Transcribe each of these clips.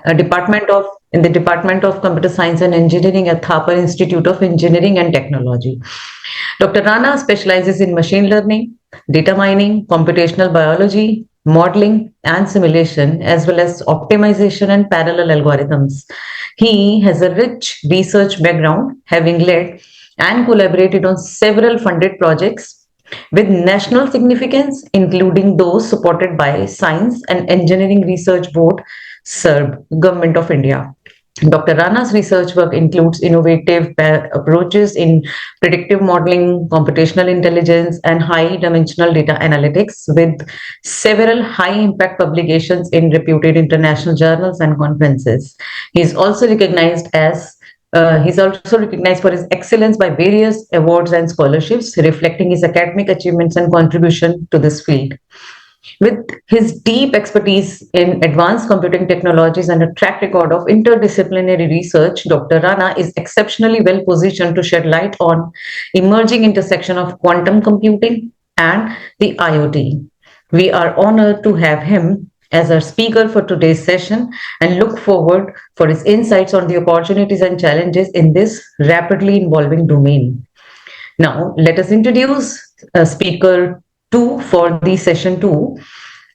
in the Department of Computer Science and Engineering at Thapar Institute of Engineering and Technology. Dr. Rana specializes in machine learning, data mining, computational biology, modeling, and simulation, as well as optimization and parallel algorithms. He has a rich research background, having led and collaborated on several funded projects with national significance, including those supported by Science and Engineering Research Board, SERB, Government of India. Dr. Rana's research work includes innovative approaches in predictive modeling, computational intelligence, and high dimensional data analytics, with several high impact publications in reputed international journals and conferences. He is also recognized as he's also recognized for his excellence by various awards and scholarships, reflecting his academic achievements and contribution to this field. With his deep expertise in advanced computing technologies and a track record of interdisciplinary research, Dr. Rana is exceptionally well positioned to shed light on emerging intersection of quantum computing and the IoT. We are honored to have him as our speaker for today's session and look forward for his insights on the opportunities and challenges in this rapidly evolving domain. Now, let us introduce speaker two for the session two,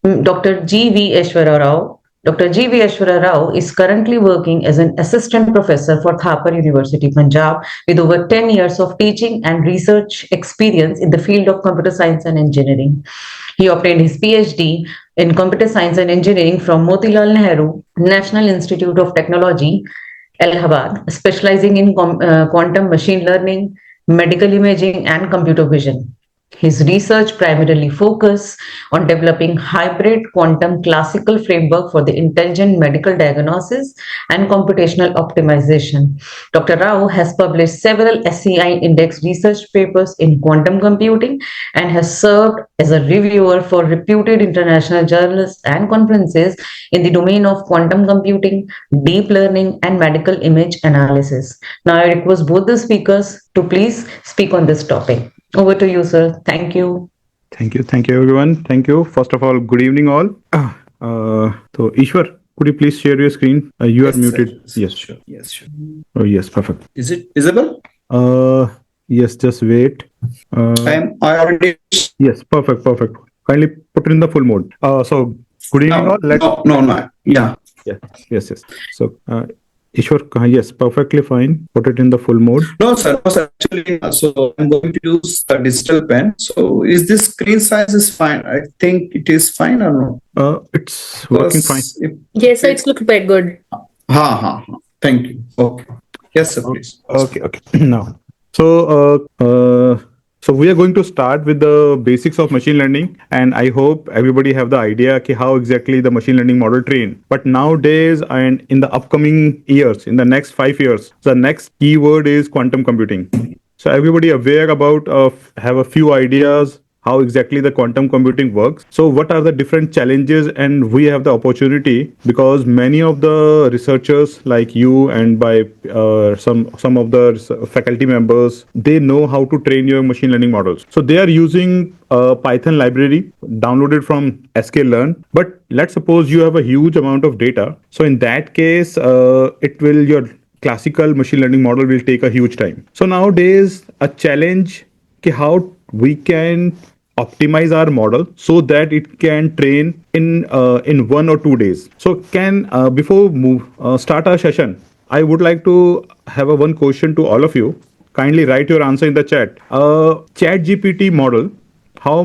Dr. G.V. Aishwarya Rao. Dr. G.V. Aishwarya Rao is currently working as an assistant professor for Thapar University, Punjab, with over 10 years of teaching and research experience in the field of computer science and engineering. He obtained his PhD in computer science and engineering from Motilal Nehru National Institute of Technology, Allahabad, specializing in quantum machine learning, medical imaging, and computer vision. His research primarily focuses on developing hybrid quantum classical framework for the intelligent medical diagnosis and computational optimization. Dr. Rao has published several SCI index research papers in quantum computing and has served as a reviewer for reputed international journals and conferences in the domain of quantum computing, deep learning, and medical image analysis. Now I request both the speakers to please speak on this topic. Over to you, sir. Thank you. Thank you, everyone. Thank you. First of all, good evening, all. So, Ishwar, could you please share your screen? You are muted. Sir. Yes, sure. Yes, sure. Oh, yes, perfect. Is it visible? Yes, just wait. I already. Yes, perfect. Kindly put it in the full mode. So, good evening, all. No. Yeah. Yes. So, Ishwar, yes, perfectly fine. Put it in the full mode. No, sir. Actually, so I'm going to use the digital pen. So, is this screen size is fine? I think it is fine or no? It's working fine. Yes, sir, it's looking quite good. Thank you. Okay. Yes, sir, please. Okay. Now, so we are going to start with the basics of machine learning, and I hope everybody have the idea how exactly the machine learning model train. But nowadays and in the upcoming years, in the next 5 years, the next keyword is quantum computing. So everybody aware about have a few ideas how exactly the quantum computing works. So what are the different challenges, and we have the opportunity because many of the researchers like you and by some of the faculty members, they know how to train your machine learning models. So they are using a Python library downloaded from sklearn. But let's suppose you have a huge amount of data. So in that case, your classical machine learning model will take a huge time. So nowadays, a challenge how we can optimize our model so that it can train in 1 or 2 days. So before start our session, I would like to have one question to all of you. Kindly write your answer in the chat. Chat GPT model, how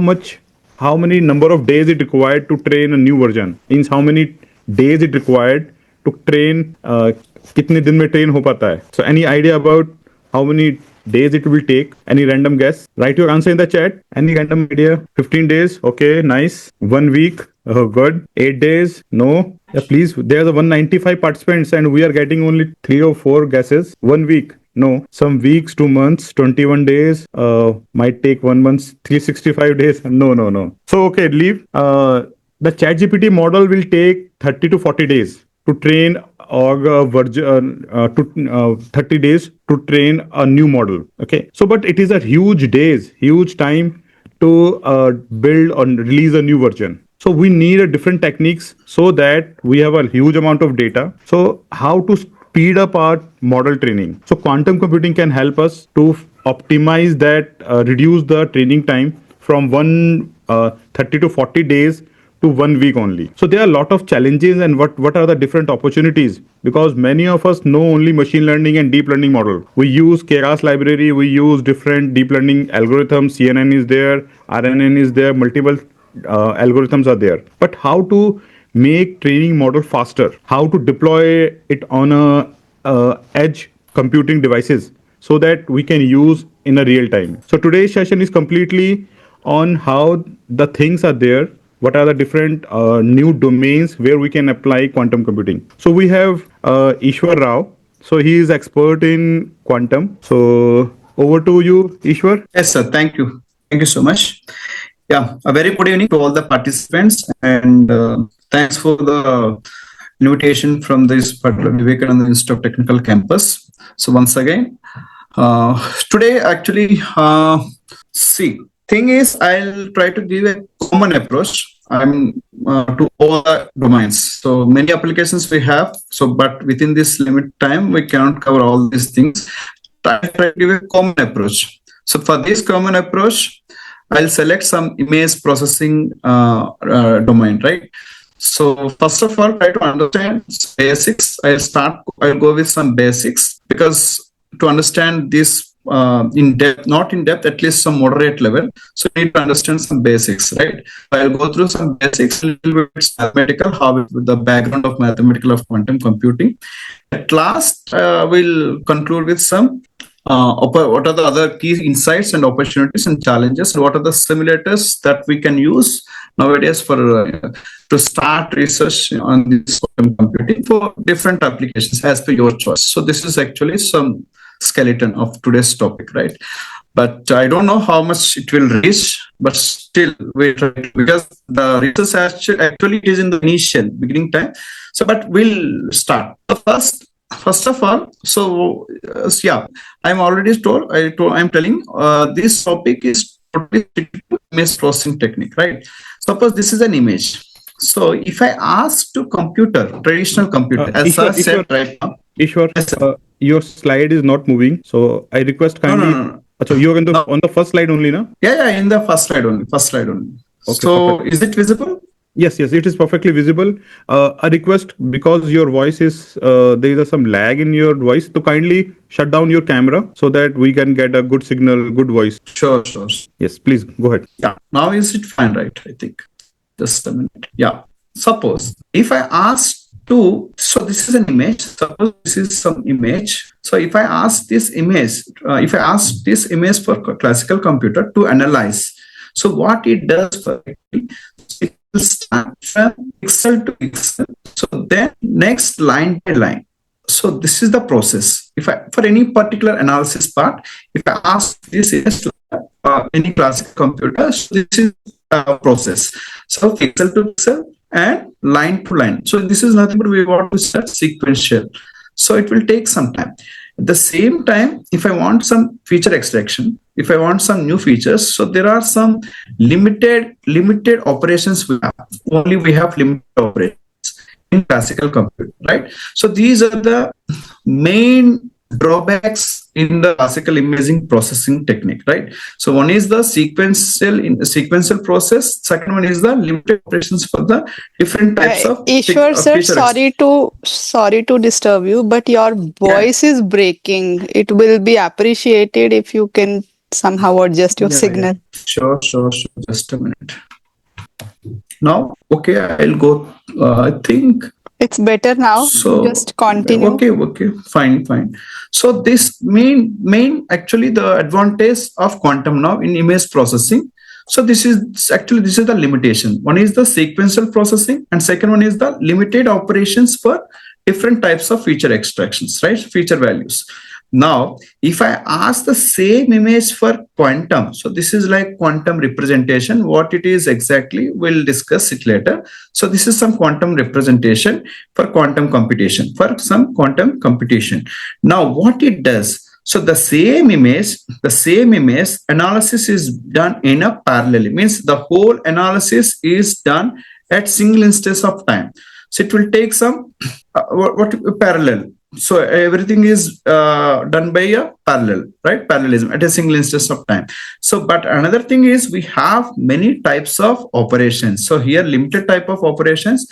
many number of days it required to train a new version? Means how many days it required to train? कितने दिन में train हो पाता है? So any idea about how many days it will take? Any random guess? Write your answer in the chat. Any random idea? 15 days? Okay, nice. 1 week? Oh, good. 8 days? No. Yeah, please. There's 195 participants and we are getting only 3 or 4 guesses. 1 week? No. Some weeks, 2 months, 21 days. Might take 1 month, 365 days. No. So, okay, leave. The ChatGPT model will take 30 to 40 days to train or 30 days to train a new model. Okay, so but it is a huge time to build or release a new version. So we need a different techniques so that we have a huge amount of data. So how to speed up our model training? So quantum computing can help us to optimize that, reduce the training time from 30 to 40 days to 1 week only. So there are a lot of challenges, and what are the different opportunities? Because many of us know only machine learning and deep learning model. We use Keras library, we use different deep learning algorithms. CNN is there, RNN is there, multiple algorithms are there. But how to make training model faster? How to deploy it on a edge computing devices so that we can use in a real time. So today's session is completely on how the things are there, what are the different new domains where we can apply quantum computing. So we have Ishwar Rao. So he is expert in quantum. So over to you, Ishwar. Yes, sir. Thank you. Thank you so much. Yeah, a very good evening to all the participants, and thanks for the invitation from this particular Vivekananda Institute of Technical Campus. So once again, today actually, see, thing is, I'll try to give a common approach. To all the domains. So many applications we have. So, but within this limit time, we cannot cover all these things. I'll try to give a common approach. So for this common approach, I'll select some image processing domain, right? So first of all, try to understand basics. I'll go with some basics, because to understand this in depth, not in depth, at least some moderate level. So you need to understand some basics, right? I'll go through some basics, a little bit mathematical, the background of mathematical of quantum computing. At last, we'll conclude with some what are the other key insights and opportunities and challenges, and what are the simulators that we can use nowadays for to start research on this quantum computing for different applications as per your choice. So this is actually some skeleton of today's topic, right? But I don't know how much it will reach, but still we try to, because the research actually is in the initial beginning time. So, but we'll start. First of all, so yeah, I'm already told. I'm telling this topic is totally image processing technique, right? Suppose this is an image. So if I ask to traditional computer, as I said right now, Ishwar, yes, your slide is not moving, so I request kindly. No. So you're on the first slide only, na? Yeah, in the first slide only. Okay, so perfect. Is it visible? Yes, it is perfectly visible. A request, because your voice is there is some lag in your voice, to kindly shut down your camera so that we can get a good signal, good voice. Sure. Yes, please go ahead. Yeah, now is it fine, right? I think. Just a minute. Yeah. Suppose if I ask so this is an image. Suppose this is some image. So if I ask this image, for classical computer to analyze, so what it does for it will start from pixel to pixel. So then next line by line. So this is the process. If I, for any particular analysis part, if I ask this is any classical computer, so this is a process. So pixel to pixel and line to line. So this is nothing but we want to start sequential. So it will take some time. At the same time, if I want some feature extraction, if I want some new features, so there are some limited operations we have. Only we have limited operations in classical computing, right? So these are the main drawbacks in the classical imaging processing technique, right? So one is the sequential process. Second one is the limited operations for the different types of Ishwar sir, sorry to disturb you, but your voice is breaking. It will be appreciated if you can somehow adjust your signal. Yeah. Sure. Just a minute. Now, okay, I'll go. I think it's better now. So just continue. Okay, fine. So this main actually the advantage of quantum now in image processing. So this is the limitation. One is the sequential processing, and second one is the limited operations for different types of feature extractions, right? Feature values. Now, if I ask the same image for quantum, so this is like quantum representation. What it is exactly, we'll discuss it later. So this is some quantum representation for quantum computation, Now, what it does, So the same image analysis is done in a parallel. It means the whole analysis is done at single instance of time. So it will take some what parallel. So everything is done by a parallel, right? Parallelism at a single instance of time. So, but another thing is we have many types of operations. So here limited type of operations,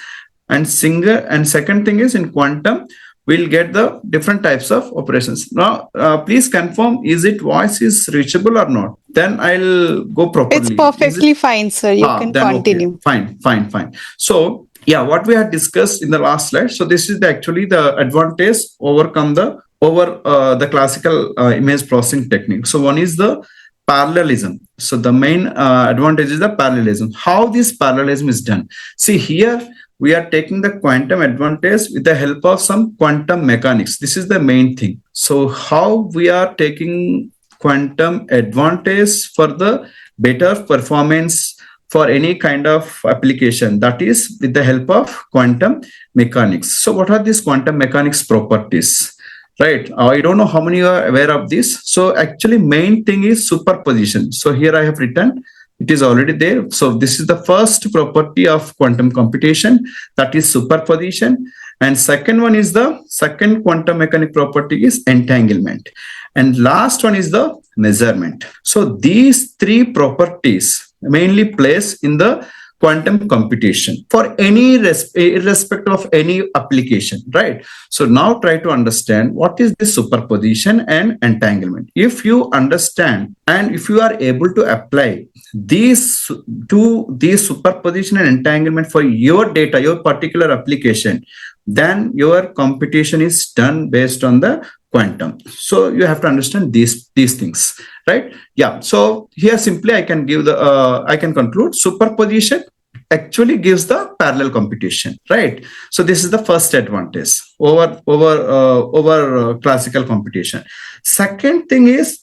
and second thing is in quantum we'll get the different types of operations. Now, please confirm, is it voice is reachable or not? Then I'll go properly. It's perfectly fine, sir. You can then continue. Okay. Fine. So yeah, what we had discussed in the last slide. So this is actually the advantage over the classical image processing technique. So one is the parallelism. So the main advantage is the parallelism. How this parallelism is done? See here, we are taking the quantum advantage with the help of some quantum mechanics. This is the main thing. So how we are taking quantum advantage for the better performance for any kind of application, that is with the help of quantum mechanics. So what are these quantum mechanics properties? Right. I don't know how many are aware of this. So actually main thing is superposition. So here I have written, it is already there. So this is the first property of quantum computation, that is superposition. And second one is the second quantum mechanic property is entanglement. And last one is the measurement. So these three properties mainly place in the quantum computation for any irrespective of any application, right? So now try to understand what is this superposition and entanglement. If you understand and if you are able to apply these superposition and entanglement for your data, your particular application, then your computation is done based on the quantum. So you have to understand these things, right? Yeah. So here simply I can conclude superposition actually gives the parallel computation, right? So this is the first advantage over classical computation. Second thing is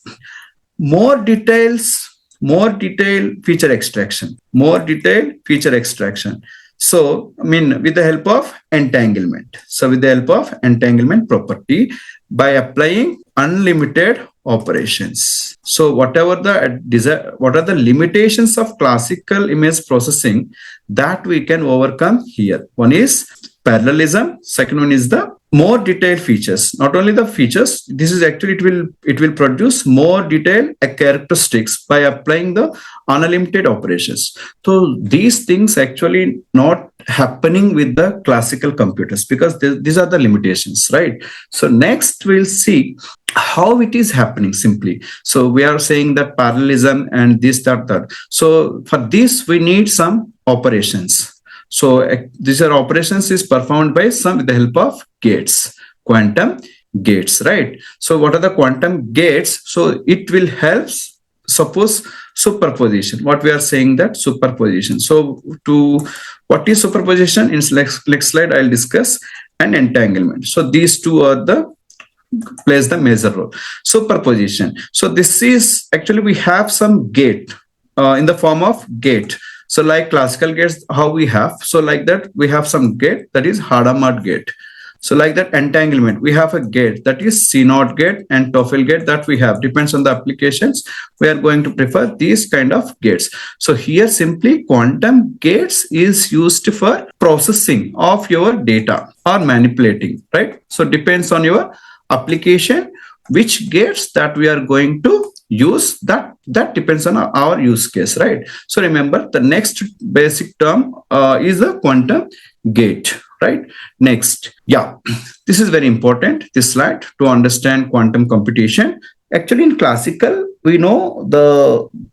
more detailed feature extraction. So, I mean, with the help of entanglement. So with the help of entanglement property by applying unlimited operations. So what are the limitations of classical image processing that we can overcome here? One is parallelism. Second one is the more detailed features. Not only the features, this is actually it will produce more detailed characteristics by applying the unlimited operations. So these things actually not happening with the classical computers because these are the limitations, right? So next we'll see how it is happening simply. So we are saying that parallelism and this, that. So for this, we need some operations. So these are operations is performed by with the help of gates, quantum gates, right? So what are the quantum gates? So it will help, suppose superposition. What we are saying that superposition. So what is superposition? In next slide, I'll discuss, and entanglement. So these two are plays the major role. Superposition. So this is actually we have some gate in the form of gate. So like classical gates, how we have, so like that we have some gate that is Hadamard gate. So like that entanglement, we have a gate that is C0 gate and TOEFL gate that we have. Depends on the applications. We are going to prefer these kind of gates. So here simply quantum gates is used for processing of your data or manipulating, right? So depends on your application, which gates that we are going to use, that depends on our use case, right? So remember the next basic term is the quantum gate, right? Next, yeah, this is very important, this slide, to understand quantum computation. Actually in classical, we know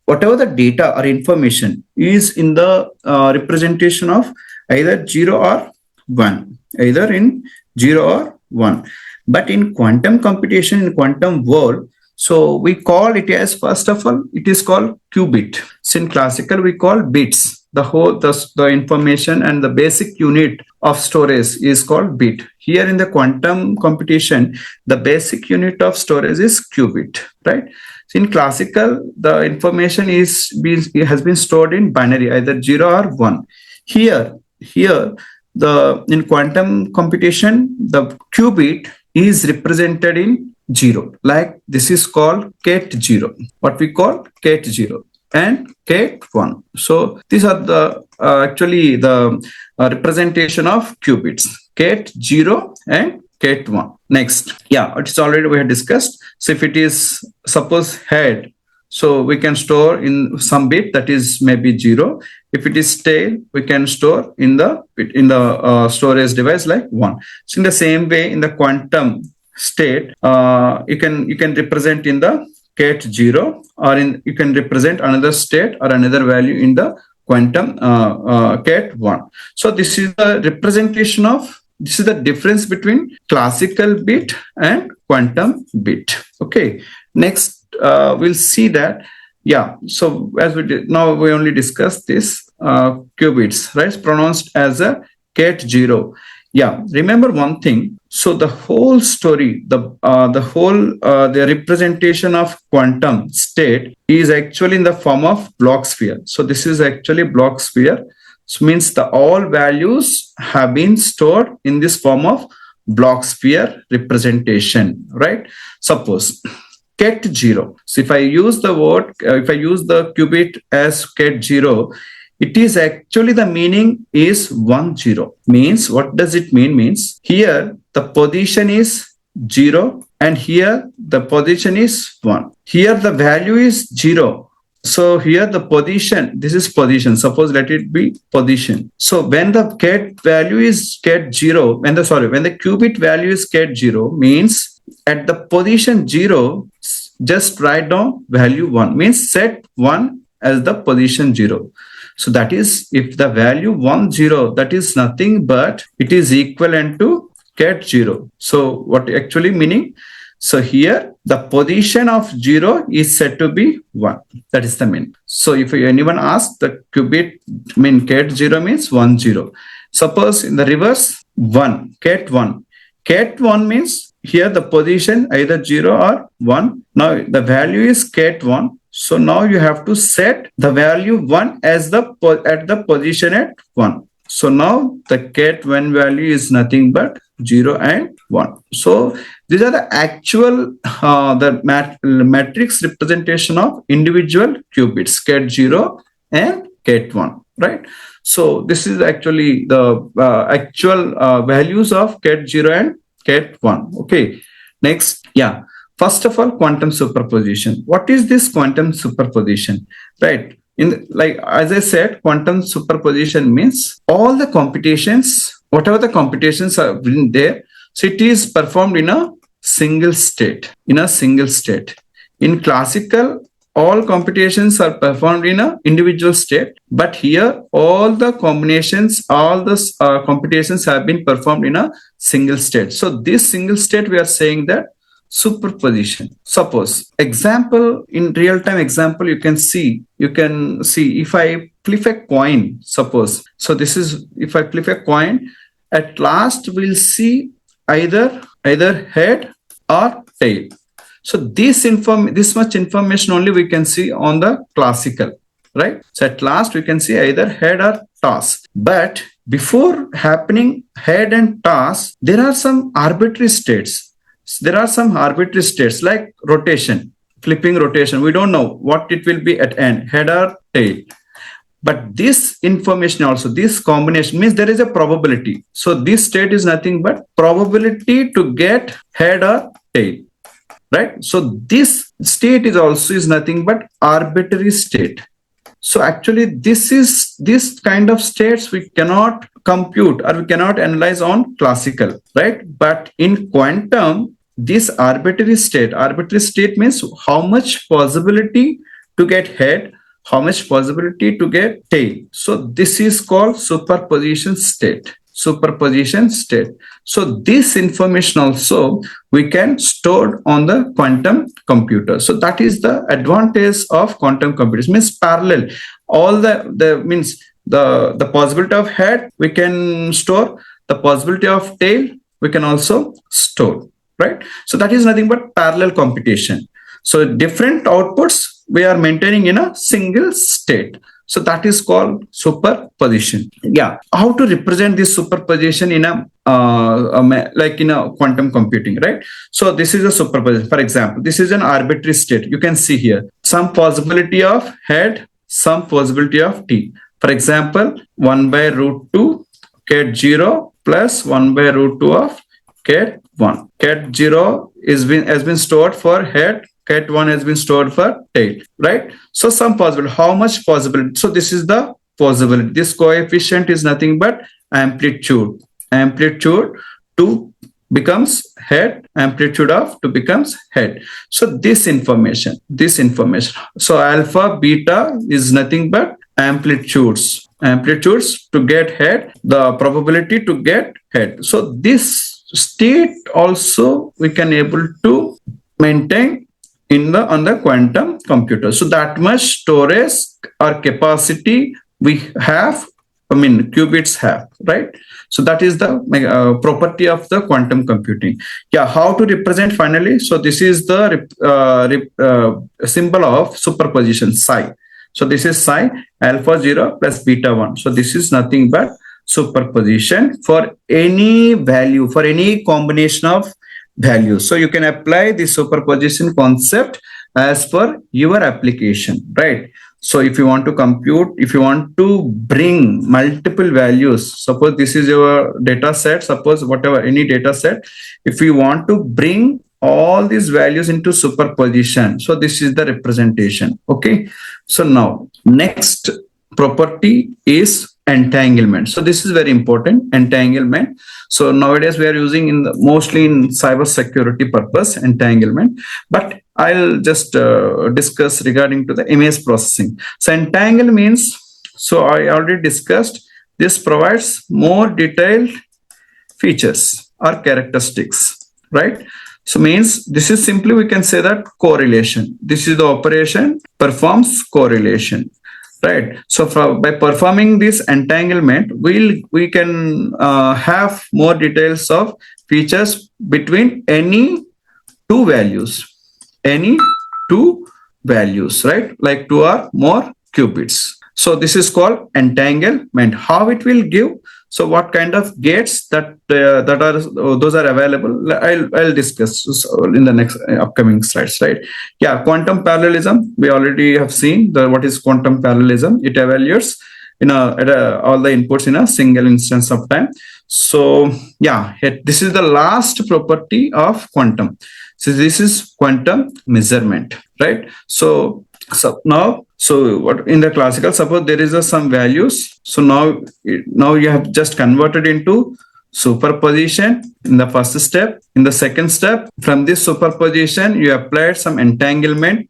whatever the data or information is in the representation of either 0 or 1, either in 0 or 1. But in quantum computation, in quantum world, so we call it as, first of all, it is called qubit. So in classical, we call bits. The information and the basic unit of storage is called bit. Here in the quantum computation, the basic unit of storage is qubit, right? So in classical, the information has been stored in binary, either 0 or 1. Here, in quantum computation, the qubit is represented in 0. Like this is called ket 0. What we call ket 0 and ket 1. So these are the actually the representation of qubits, ket 0 and ket 1. Next, yeah, it's already we have discussed. So if it is suppose head, so we can store in some bit that is maybe 0. If it is tail, we can store in the storage device like 1. So in the same way, in the quantum state, you can represent in the ket 0, or you can represent another state or another value in the quantum ket 1. So this is the representation of, this is the difference between classical bit and quantum bit. Okay, next we'll see that, yeah, so as we did now, we only discussed this qubits, right, pronounced as a ket 0. Yeah, remember one thing. So the whole story, the representation of quantum state is actually in the form of block sphere. So this is actually block sphere. So means the all values have been stored in this form of block sphere representation, right? Suppose ket 0. So if I use the word, if I use the qubit as ket 0, it is actually the meaning is 1 0. Means what does it mean? Means here the position is 0 and here the position is 1. Here the value is 0. So here the position, this is position. Suppose let it be position. So when the ket value is ket 0, when the qubit value is ket 0, means at the position 0, just write down value 1. Means set 1 as the position 0. So that is, if the value 1 0, that is nothing but it is equivalent to ket 0. So what actually meaning? So here the position of 0 is said to be 1. That is the mean. So if anyone asks, the qubit mean ket 0 means 1 0. Suppose in the reverse 1, ket 1. Ket 1 means here the position either 0 or 1. Now the value is ket 1. So now you have to set the value 1 as at the position at 1. So now the ket 1 value is nothing but 0 and 1. So these are the actual matrix representation of individual qubits, ket 0 and ket 1, right? So this is actually the actual values of ket 0 and ket 1. Okay, next, yeah. First of all, quantum superposition. What is this quantum superposition? Right. Like as I said, quantum superposition means all the computations, whatever the computations are in there, so it is performed in a single state. In classical, all computations are performed in a individual state, but here all the combinations, all the computations have been performed in a single state. So this single state, we are saying that superposition. Suppose example, in real time example, you can see if I flip a coin, suppose, so this is, if I flip a coin, at last we'll see either head or tail. So this much information only we can see on the classical, right? So at last we can see either head or toss. But before happening head and toss, there are some arbitrary states. Like rotation, flipping rotation. We don't know what it will be at end, head or tail. But this information also, this combination means there is a probability. So this state is nothing but probability to get head or tail, right? So this state is nothing but arbitrary state. So actually this kind of states we cannot compute or we cannot analyze on classical, right? But in quantum, this arbitrary state means how much possibility to get head, how much possibility to get tail. So this is called superposition state. So this information also we can store on the quantum computer. So that is the advantage of quantum computers, means parallel. All the means the possibility of head we can store, the possibility of tail we can also store, right? So that is nothing but parallel computation. So different outputs we are maintaining in a single state. So that is called superposition. Yeah. How to represent this superposition in like in a quantum computing, right? So this is a superposition. For example, this is an arbitrary state. You can see here some possibility of head, some possibility of t. For example, 1 by root 2 ket 0 plus 1 by root 2 of ket 1. Ket 0 has been stored for head, ket 1 has been stored for tail, right? So some possibility. How much possibility? So this is the possibility. This coefficient is nothing but amplitude. Amplitude 2 becomes head, amplitude of 2 becomes head. So this information. So alpha, beta is nothing but amplitudes to get head, the probability to get head. So this state also we can able to maintain on the quantum computer. So that much storage or capacity we have, qubits have, right? So that is the property of the quantum computing. Yeah, how to represent finally? So this is the symbol of superposition, psi. So this is psi alpha 0 plus beta 1. So this is nothing but superposition for any value, for any combination of values. So you can apply the superposition concept as per your application, right? So if you want to compute, if you want to bring multiple values, suppose this is your data set, suppose whatever, any data set, if you want to bring all these values into superposition, so this is the representation. Okay. So now next property is entanglement. So this is very important, entanglement. So nowadays we are using mostly in cyber security purpose, entanglement, but I'll just discuss regarding to the image processing. So entangle means, so I already discussed, this provides more detailed features or characteristics, right? So means this is simply, we can say that correlation. This is the operation performs correlation, right? So by performing this entanglement, we can have more details of features between any two values, right? Like 2 or more qubits. So this is called entanglement. How it will give? So what kind of gates that those are available? I'll discuss in the next upcoming slides, right? Yeah, quantum parallelism. We already have seen what is quantum parallelism. It evaluates all the inputs in a single instance of time. So yeah, this is the last property of quantum. So this is quantum measurement, right? So now, so what in the classical, suppose there is some values. So now you have just converted into superposition in the first step. In the second step, from this superposition, you applied some entanglement.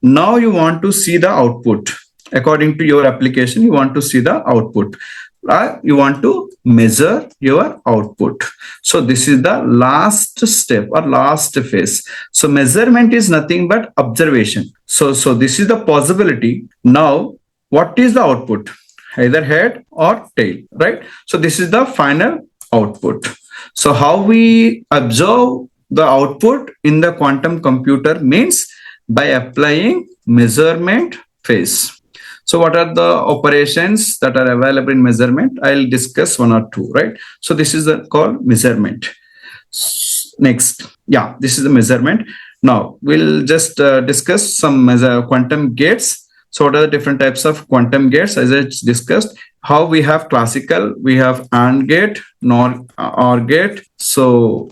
Now you want to see the output. According to your application, you want to see the output. You want to measure your output. So this is the last step or last phase. So measurement is nothing but observation. So this is the possibility. Now, what is the output? Either head or tail, right? So this is the final output. So how we observe the output in the quantum computer means by applying measurement phase. So what are the operations that are available in measurement? I'll discuss 1 or 2, right? So this is called measurement. Next, yeah, this is the measurement. Now we'll just discuss some quantum gates. So what are the different types of quantum gates? As I discussed, how we have classical, we have AND gate, OR gate, so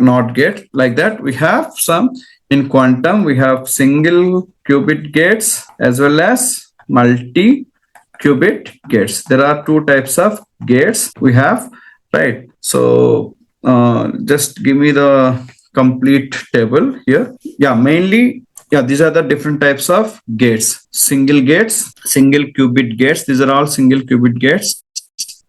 NOT gate, like that. We have some in quantum, we have single qubit gates as well as multi-qubit gates. There are 2 types of gates we have, right? So just give me the complete table here. Yeah, mainly, yeah, these are the different types of gates. Single gates, single qubit gates. These are all single qubit gates.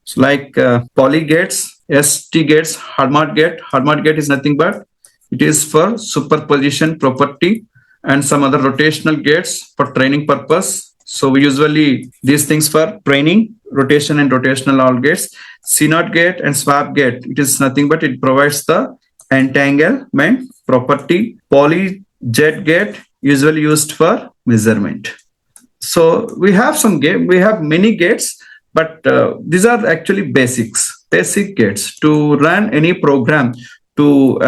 So like poly gates, ST gates, Harmonic gate. Harmonic gate is nothing but it is for superposition property, and some other rotational gates for training purpose. So we usually these things for training, rotation and rotational OR gates. CNOT gate and swap gate, it is nothing but it provides the entanglement property. Poly jet gate usually used for measurement. So we have we have many gates, but these are actually basic gates to run any program, to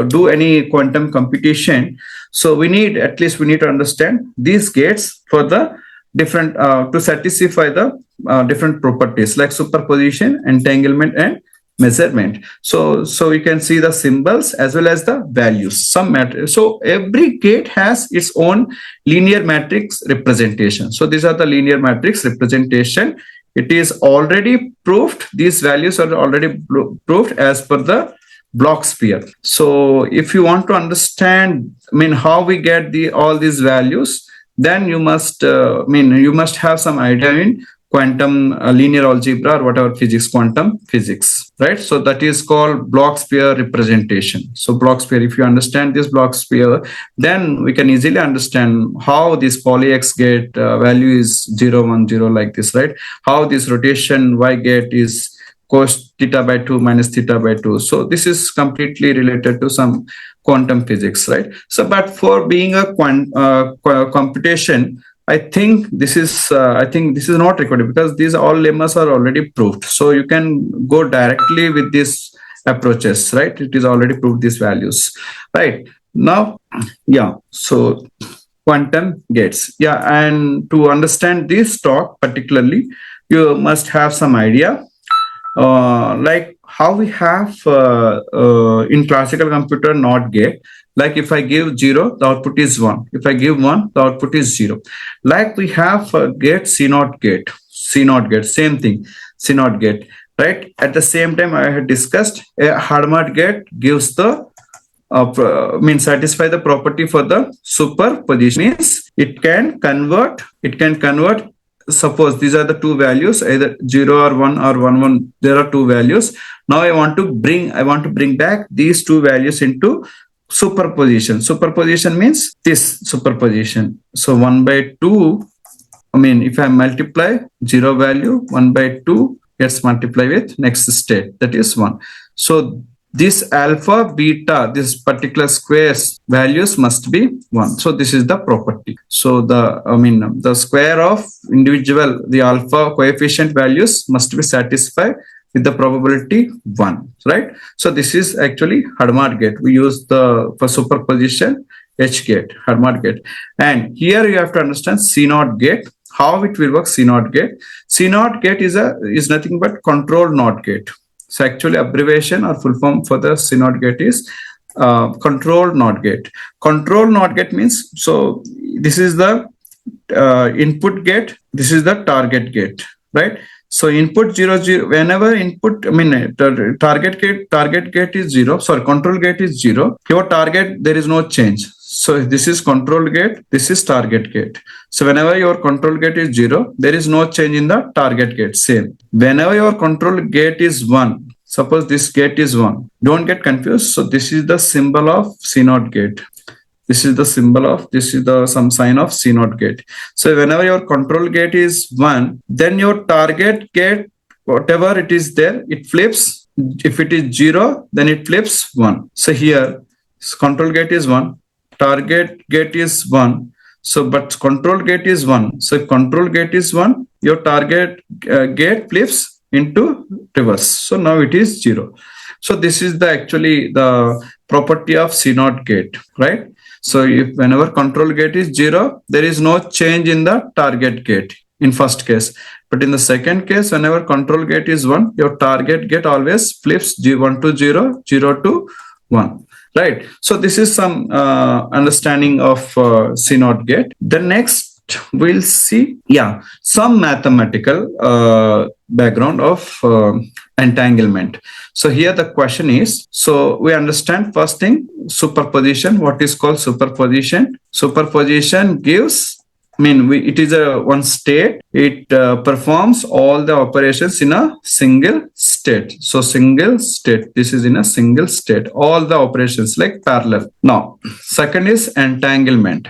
do any quantum computation. So we need to understand these gates for the different to satisfy the different properties like superposition, entanglement, and measurement. So you can see the symbols as well as the values, some matter. So every gate has its own linear matrix representation. So these are the linear matrix representation. It is already proved. These values are already proved as per the block sphere. So if you want to understand, how we get all these values, then you must, you must have some idea in quantum linear algebra or whatever physics, quantum physics, right? So that is called block sphere representation. So block sphere, if you understand this block sphere, then we can easily understand how this poly X gate value is 0, 1, 0 like this, right? How this rotation Y gate is cos theta by 2 minus theta by 2. So this is completely related to some quantum physics, right? So, but for being a computation, I think this is not recorded because these all lemmas are already proved. So you can go directly with these approaches, right? It is already proved these values, right? Now, yeah. So quantum gates, yeah. And to understand this talk particularly, you must have some idea, like how we have in classical computer NOT gate. Like if I give 0, the output is 1. If I give 1, the output is 0. Like we have gate CNOT gate, same thing, CNOT gate, right? At the same time, I had discussed a Hadamard gate gives the satisfy the property for the superposition. Means it can convert. Suppose these are the two values, either 0 or 1 or 1, 1. There are two values. Now I want to bring back these two values into superposition. Superposition means this superposition. So 1 by 2, if I multiply 0 value, 1 by 2 gets multiplied with next state, that is 1. So this alpha, beta, this particular squares values must be 1. So this is the property. So the square of individual, the alpha coefficient values must be satisfied with the probability 1, right? So this is actually Hadamard gate. We use for superposition H gate, Hadamard gate. And here you have to understand CNOT gate, how it will work. CNOT gate. CNOT gate is nothing but control NOT gate. So actually abbreviation or full form for the CNOT gate is control NOT gate. Control NOT gate means, so this is the input gate, this is the target gate, right? So input 0, 0, whenever input, the target gate is 0, sorry, control gate is 0, your target, there is no change. So this is control gate, this is target gate. So whenever your control gate is 0, there is no change in the target gate, same. Whenever your control gate is 1, suppose this gate is 1, don't get confused. So this is the symbol of CNOT gate. This is the symbol of, some sign of CNOT gate. So whenever your control gate is 1, then your target gate, whatever it is there, it flips. If it is 0, then it flips 1. So here, control gate is 1, target gate is 1. So, but control gate is 1. So if control gate is 1, your target gate flips into reverse. So now it is 0. So this is actually the property of CNOT gate, right? So if whenever control gate is 0, there is no change in the target gate in first case. But in the second case, whenever control gate is 1, your target gate always flips 1 to 0, 0 to 1. Right. So this is some understanding of CNOT gate. The next we'll see, some mathematical background of entanglement. So here the question is, so we understand first thing, superposition. What is called superposition? Superposition gives, it is one state. It performs all the operations in a single state. So single state, this is in a single state, all the operations like parallel. Now, second is entanglement.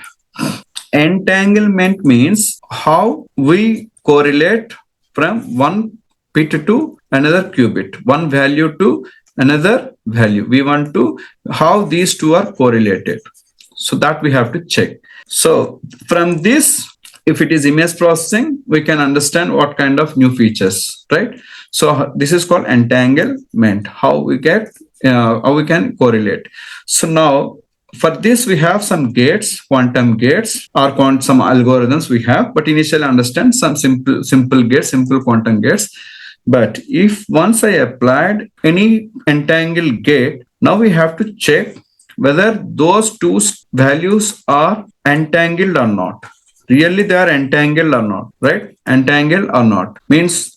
Entanglement means how we correlate from one bit to another qubit, one value to another value. We want to, how these two are correlated. So that we have to check. So from this if it is image processing, we can understand what kind of new features, right? So this is called entanglement, how we can correlate. So now for this, we have some gates, quantum gates, or some algorithms we have, but initially understand some simple gates, simple quantum gates. But if once I applied any entangled gate, now we have to check whether those two values are entangled or not. Really they are entangled or not, right? Entangled or not means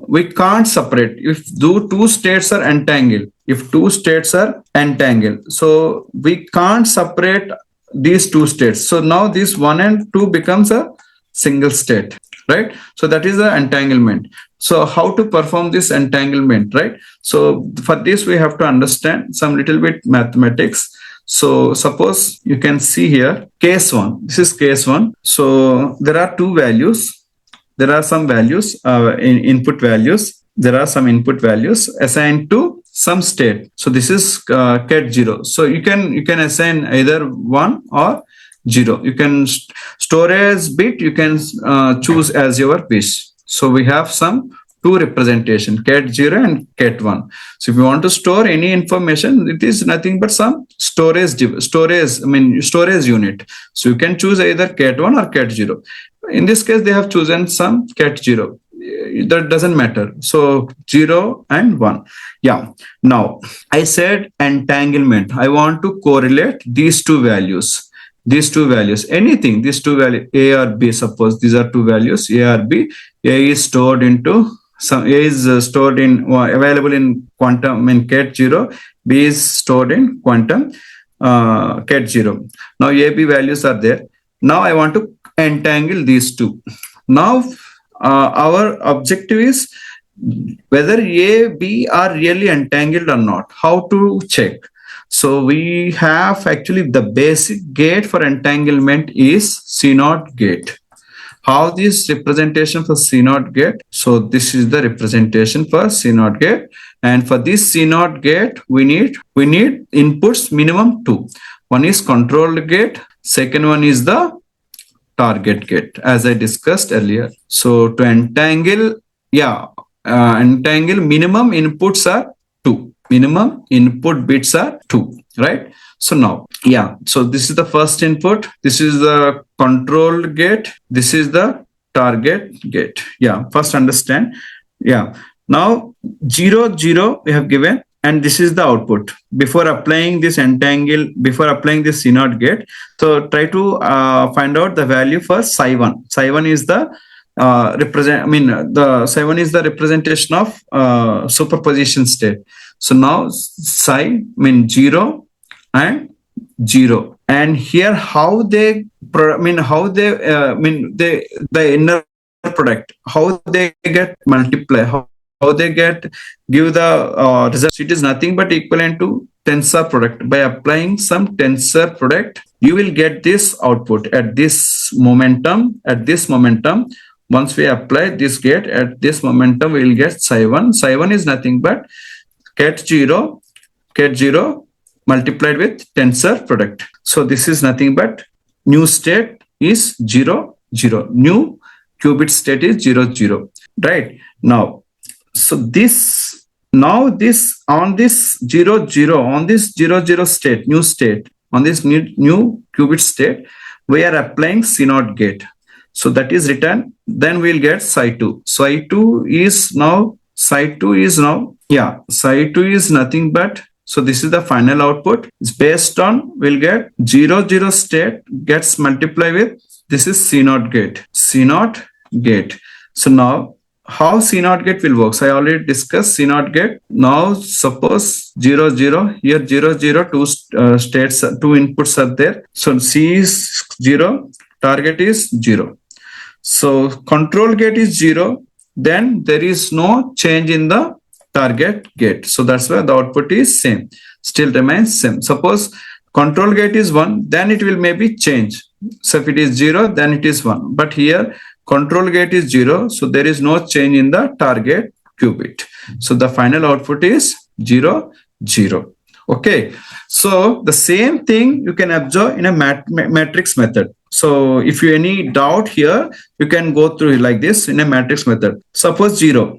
we can't separate if two states are entangled. If two states are entangled, so we can't separate these two states. So now this 1 and 2 becomes a single state, right? So that is the entanglement. So how to perform this entanglement, right? So for this we have to understand some little bit mathematics. So suppose you can see here case 1. This is case 1. So there are two values. There are some values input values. There are some input values assigned to some state. So this is ket 0. So you can assign either 1 or 0. You can store as bit. You can choose as your wish. So we have some two representation, ket 0 and ket 1. So if you want to store any information, it is nothing but some storage unit. So you can choose either ket 1 or ket 0. In this case, they have chosen some ket 0. That doesn't matter. So 0 and 1. Yeah. Now I said entanglement. I want to correlate these two values. Anything, these two values, A or B, suppose these are two values, A or B. A is stored into some, A is stored in, available in quantum in ket 0. B is stored in quantum ket 0. Now A, B values are there. Now I want to entangle these two. Now our objective is whether A, B are really entangled or not. How to check? So we have actually the basic gate for entanglement is C0 gate. How this representation for C0 gate? So this is the representation for C0 gate, and for this C0 gate we need inputs minimum 2. One is control gate, second one is the target gate, as I discussed earlier. So to entangle, entangle, minimum inputs are 2. Minimum input bits are 2, right? So now, so this is the first input. This is the control gate. This is the target gate. First understand. Now 0, 0 we have given, and this is the output. Before applying this C0 gate, so try to find out the value for psi 1. Psi 1 is the psi 1 is the representation of superposition state. So now psi 0 and 0, and here how the inner product, how they get multiply, how they give the result. It is nothing but equivalent to tensor product. By applying some tensor product, you will get this output at this momentum. Once we apply this gate at this momentum, we will get psi 1. Psi 1 is nothing but ket 0 multiplied with tensor product. So this is nothing but new state is 0, 0. New qubit state is 0, 0. Right? Now, so this on this 0, 0, on this 0, 0 state, new state, on this new qubit state, we are applying C0 gate. So that is written, then we'll get psi 2. Psi 2 is nothing but, so this is the final output. It's based on, we'll get 0, 0 state gets multiplied with, this is C0 gate. So now how C0 gate will work? So I already discussed C0 gate. Now suppose 0, 0, here 0, 0, two states, two inputs are there. So C is 0, target is 0. So control gate is 0, then there is no change in the target gate. So that's why the output is same, still remains same. Suppose control gate is 1, then it will maybe change. So if it is 0, then it is 1. But here control gate is 0, so there is no change in the target qubit. So the final output is 0, 0. Okay. So the same thing you can observe in a matrix method. So if you any doubt here, you can go through it like this in a matrix method. Suppose 0.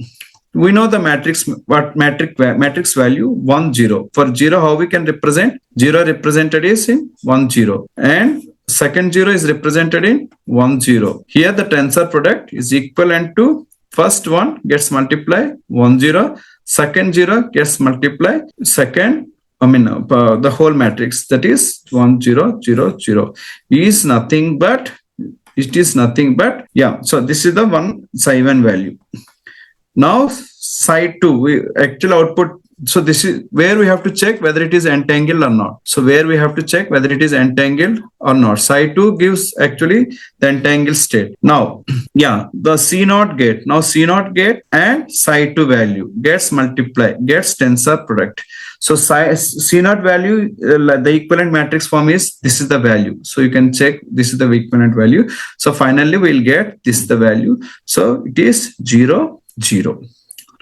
We know the matrix, what matrix value 1 0. For 0, how we can represent? 0 represented is in 1 0, and second 0 is represented in 1 0. Here the tensor product is equivalent to first one gets multiplied 1 0, second 0 gets multiplied the whole matrix, that is 1 0 0 0 is nothing but, it is nothing but, yeah. So this is the one psi1 value. Now side 2, we actual output. So this is where we have to check whether it is entangled or not. So where we have to check whether it is entangled or not. Side 2 gives actually the entangled state. Now, yeah, the C0 gate. Now C0 gate and side 2 value gets multiplied, gets tensor product. So C0 value, the equivalent matrix form is, this is the value. So you can check this is the equivalent value. So finally we'll get this is the value. So it is 0 0,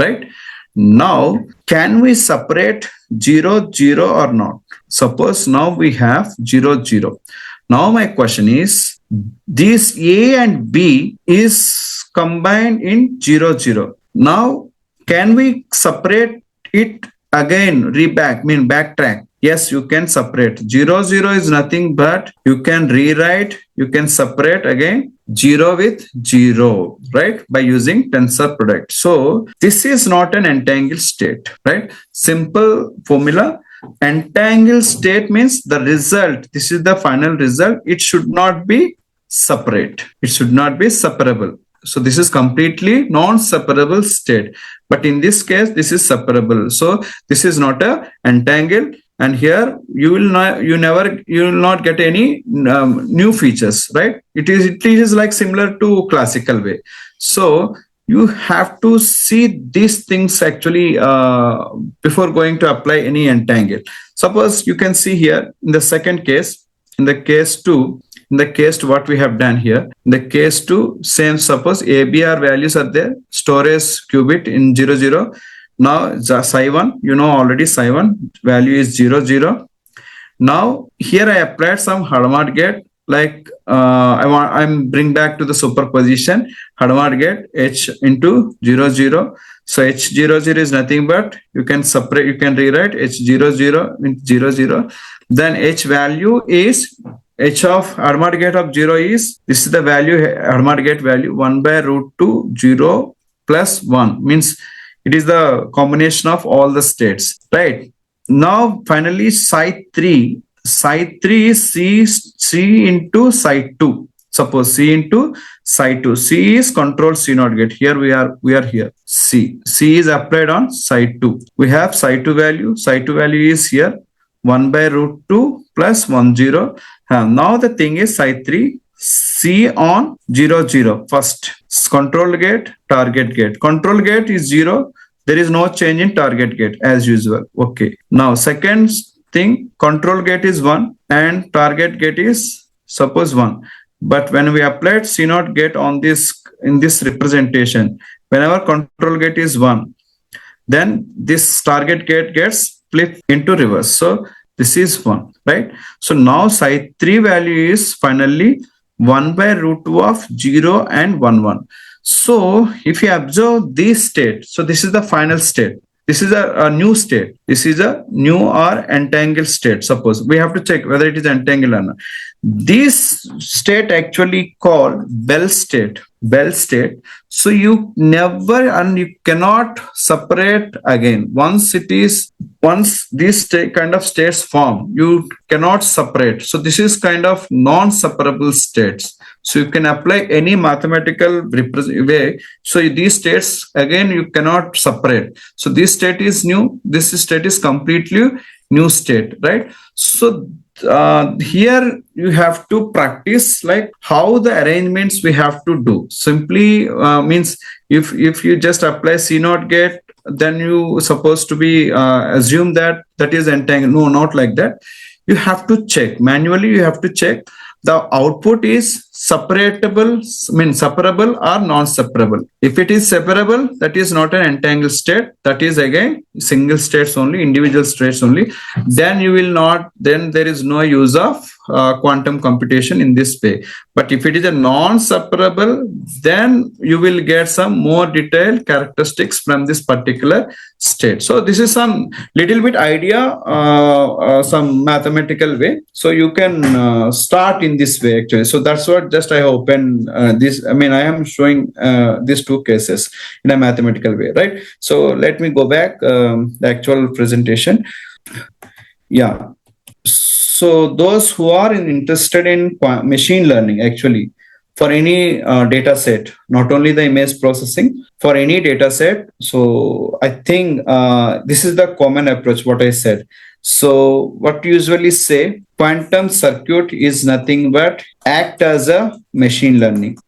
right? Now, can we separate 0 0 or not? Suppose now we have 0 0. Now my question is, this A and B is combined in 0 0. Now, can we separate it again, backtrack? Yes, you can separate. 0 0 is nothing but you can rewrite, you can separate again 0 with 0, right? By using tensor product. So this is not an entangled state, right? Simple formula. Entangled state means the result. This is the final result. It should not be separate. It should not be separable. So this is completely non-separable state. But in this case, this is separable. So this is not a entangled. And here you will not get any new features, right? It is like similar to classical way. So you have to see these things actually before going to apply any entangle. Suppose you can see here in the second case, in the case 2, in the case 2, what we have done here, in the case 2, same, suppose ABR values are there, storage qubit in 0 0. Now psi1, you know already psi1 value is 0 0. Now here I applied some Hadamard gate, like I'm bring back to the superposition Hadamard gate H into 0 0. So H 0 0 is nothing but you can separate, you can rewrite H 0 0 into 0 0. Then H value is, H of Hadamard gate of 0 is, this is the value, Hadamard gate value 1 by root 2 0 plus 1, means it is the combination of all the states, right? Now finally side 3 is C into side 2. Suppose C into side 2. C is control C0 gate. Here we are here. C is applied on side 2. We have side 2 value. Side 2 value is here 1 by root 2 plus 1 0. Now the thing is side 3, C on 0 0 first. Control gate, target gate. Control gate is 0. There is no change in target gate as usual. Okay. Now second thing, control gate is 1 and target gate is suppose 1. But when we applied C0 gate on this, in this representation, whenever control gate is 1, then this target gate gets flipped into reverse. So this is 1, right? So now side 3 value is finally 1 by root 2 of 0 and 1 1. So if you observe this state, so this is the final state. This is a new state. This is a new or entangled state. Suppose we have to check whether it is entangled or not. This state actually called Bell state. Bell state. So you never and you cannot separate again. Once these kind of states form, you cannot separate. So this is kind of non-separable states. So you can apply any mathematical way. So these states again you cannot separate. So this state is new. This state is completely new state, right? So here you have to practice like how the arrangements we have to do. Simply means if you just apply C0 gate, then you supposed to be assume that is entangled. No, not like that. You have to check manually. You have to check the output is separable or non-separable. If it is separable, that is not an entangled state. That is again single states only, individual states only. Then you will not. Then there is no use of quantum computation in this way. But if it is a non-separable, then you will get some more detailed characteristics from this particular state. So this is some little bit idea, some mathematical way. So you can start in this way actually. So that's what just I open this. I mean, I am showing these two cases in a mathematical way, right? So let me go back the actual presentation. Yeah. So those who are interested in machine learning, actually, for any data set, not only the image processing, for any data set. So I think this is the common approach, what I said. So what you usually say, quantum circuit is nothing but act as a machine learning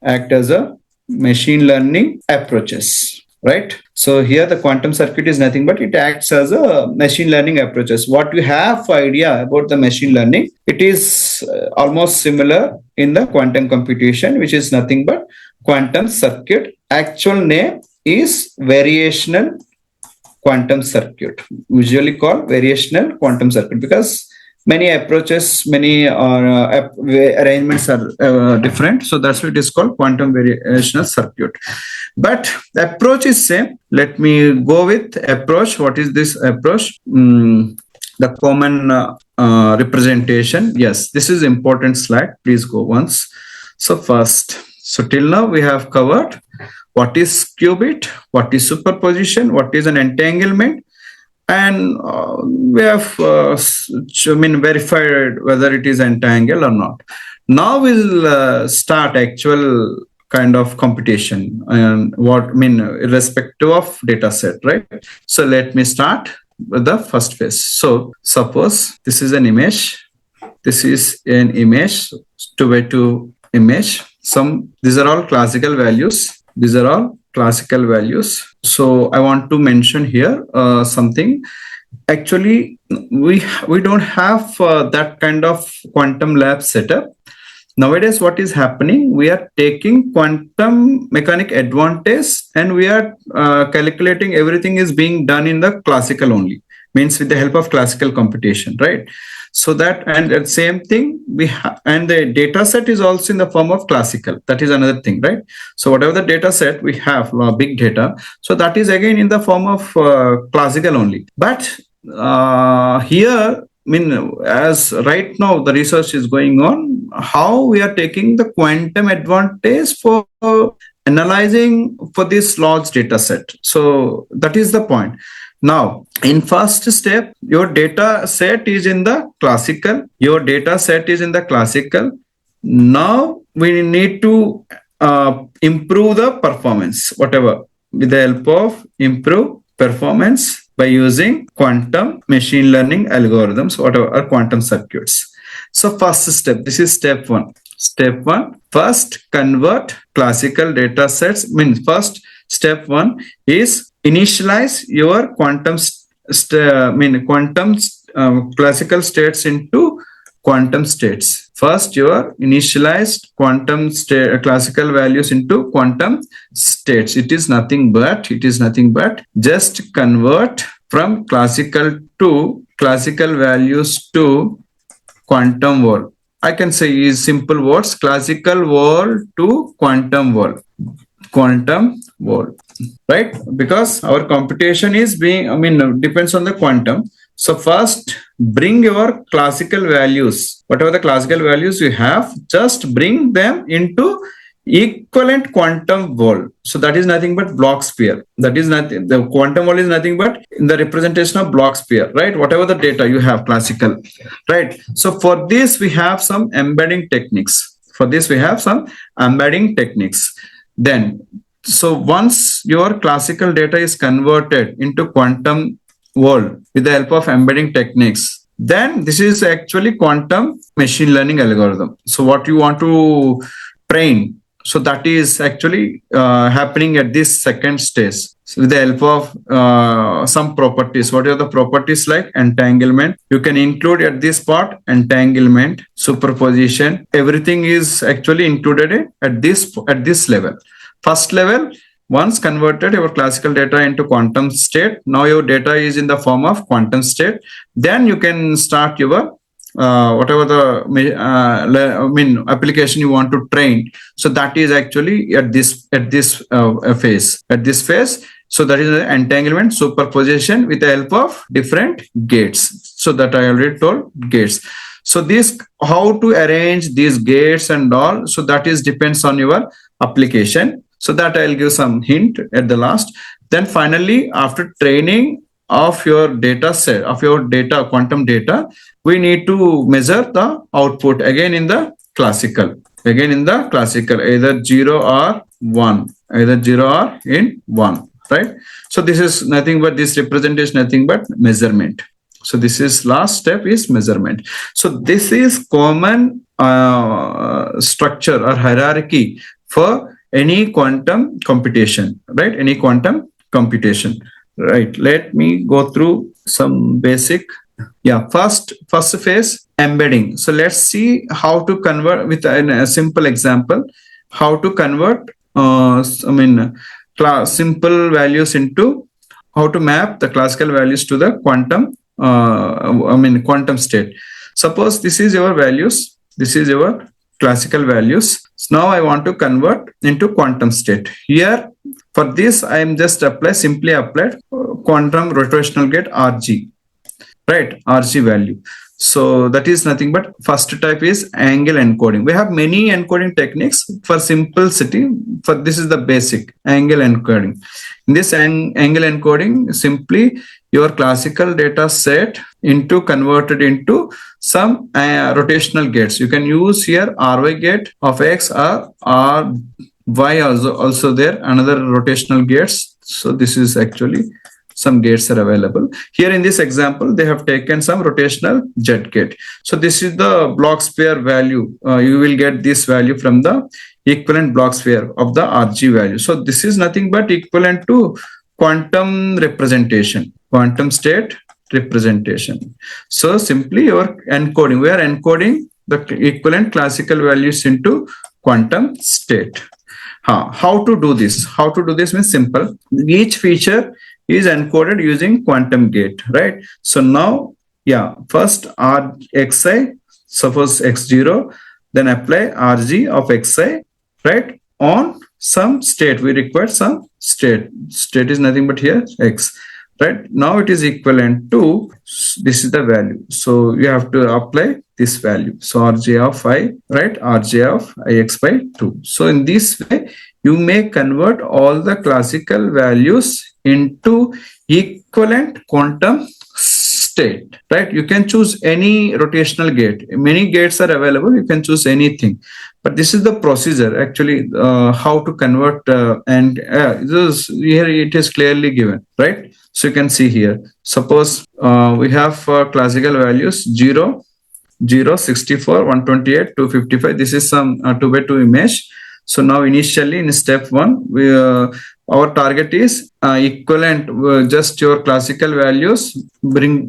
approaches, right? So here the quantum circuit is nothing but it acts as a machine learning approaches. What you have idea about the machine learning, it is almost similar in the quantum computation, which is nothing but quantum circuit. Actual name is variational quantum circuit, usually called variational quantum circuit, because many approaches, many arrangements are different. So that's why it is called quantum variational circuit. But the approach is same. Let me go with approach. What is this approach? The common representation. Yes, this is important slide. Please go once. So first, so till now we have covered what is qubit, what is superposition, what is an entanglement, and we have verified whether it is entangled or not. Now we'll start actual kind of computation and irrespective of data set, right? So let me start with the first phase. So suppose this is an image, this is an image, 2x2 image. These are all classical values. So I want to mention here something. Actually, we don't have that kind of quantum lab setup. Nowadays, what is happening? We are taking quantum mechanic advantage and we are calculating everything is being done in the classical only. Means with the help of classical computation, right? So that, and the same thing and the data set is also in the form of classical. That is another thing, right? So whatever the data set we have, big data, so that is again in the form of classical only. But here, as right now the research is going on, how we are taking the quantum advantage for analyzing for this large data set. So that is the point. Now, in first step, your data set is in the classical. Now we need to improve the performance, whatever, with the help of improve performance by using quantum machine learning algorithms, whatever, or quantum circuits. So first step, this is step one. Step one, first convert classical data sets. First step one is initialize your classical states into quantum states. First, your initialized quantum classical values into quantum states. It is nothing but just convert from classical values to quantum world. I can say is simple words: classical world to quantum world. Right? Because our computation is depends on the quantum. So first bring your classical values, whatever the classical values you have, just bring them into equivalent quantum world. So that is nothing but block sphere. That is nothing, the quantum world is nothing but in the representation of block sphere, right? Whatever the data you have classical, right? So for this we have some embedding techniques. Then, so once your classical data is converted into quantum world with the help of embedding techniques, then this is actually quantum machine learning algorithm. So what you want to train, so that is actually happening at this second stage. So with the help of some properties. What are the properties like? Entanglement. You can include at this part entanglement, superposition. Everything is actually included at this level. First level, once converted your classical data into quantum state, now your data is in the form of quantum state. Then you can start your whatever the application you want to train. So that is actually at this phase. So that is the entanglement superposition with the help of different gates. So that I already told gates. So this, how to arrange these gates and all, so that is depends on your application. So that I'll give some hint at the last. Then finally, after training of your data set, of your data, quantum data, we need to measure the output again in the classical, either 0 or 1, either 0 or in 1, right? So this is nothing but, this representation nothing but measurement. So this is last step is measurement. So this is common structure or hierarchy for any quantum computation, right? Any quantum computation, right? Let me go through some basic. Yeah, first phase, embedding. So let's see how to convert with a simple example, how to convert simple values into, how to map the classical values to the quantum quantum state. Suppose this is your values, this is your classical values. So now I want to convert into quantum state. Here for this I am just simply applied quantum rotational gate RG, right? RG value. So that is nothing but, first type is angle encoding. We have many encoding techniques. For simplicity, for this is the basic angle encoding. In this angle encoding, simply your classical data set into converted into some rotational gates. You can use here RY gate of X or RY also there, another rotational gates. So this is actually some gates are available. Here in this example, they have taken some rotational Z gate. So this is the block sphere value. You will get this value from the equivalent block sphere of the RG value. So this is nothing but equivalent to quantum representation, quantum state representation. So simply your encoding, we are encoding the equivalent classical values into quantum state. How to do this? How to do this means simple. Each feature is encoded using quantum gate, right? So now, yeah, first Xi, suppose X0, then apply RG of Xi, right? On some state, we require some state. State is nothing but here X, right? Now it is equivalent to, this is the value. So you have to apply this value. So RJ of I, right? RJ of Ix by 2. So in this way, you may convert all the classical values into equivalent quantum state, right? You can choose any rotational gate. Many gates are available. You can choose anything. But this is the procedure actually, how to convert this here it is clearly given, right? So you can see here, suppose we have classical values 0, 0, 64, 128, 255. This is some 2 by 2 image. So now initially in step 1, we our target is equivalent, just your classical values we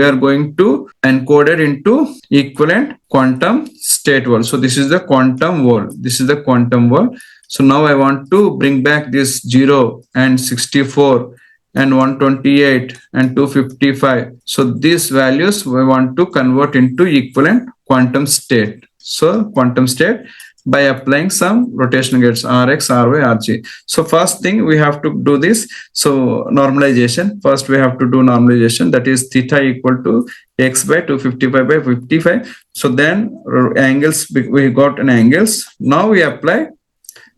are going to encode it into equivalent quantum state world. So this is the quantum world. This is the quantum world. So now I want to bring back this 0 and 64 and 128 and 255. So these values we want to convert into equivalent quantum state. So quantum state by applying some rotational gates Rx, Ry, Rg. So first thing we have to do this. So normalization. First we have to do normalization. That is theta equal to x by 255 by 55. So then angles, we got an angles. Now we apply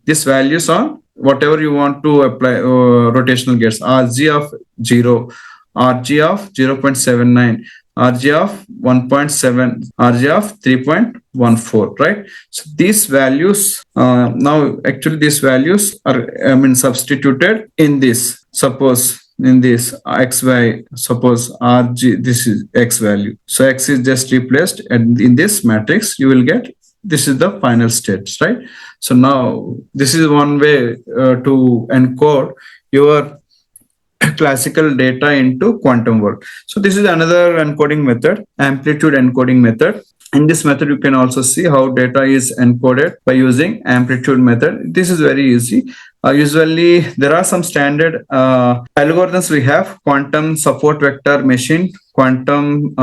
these values on whatever you want to apply rotational gates. Rg of 0, Rg of 0.79. RG of 1.7, RG of 3.14, right? So these values, now actually these values are substituted in this. Suppose in this XY, suppose RG, this is X value. So X is just replaced, and in this matrix, you will get, this is the final states, right? So now this is one way to encode your classical data into quantum world. So this is another encoding method, amplitude encoding method. In this method, you can also see how data is encoded by using amplitude method. This is very easy. Usually, there are some standard algorithms we have: quantum support vector machine, quantum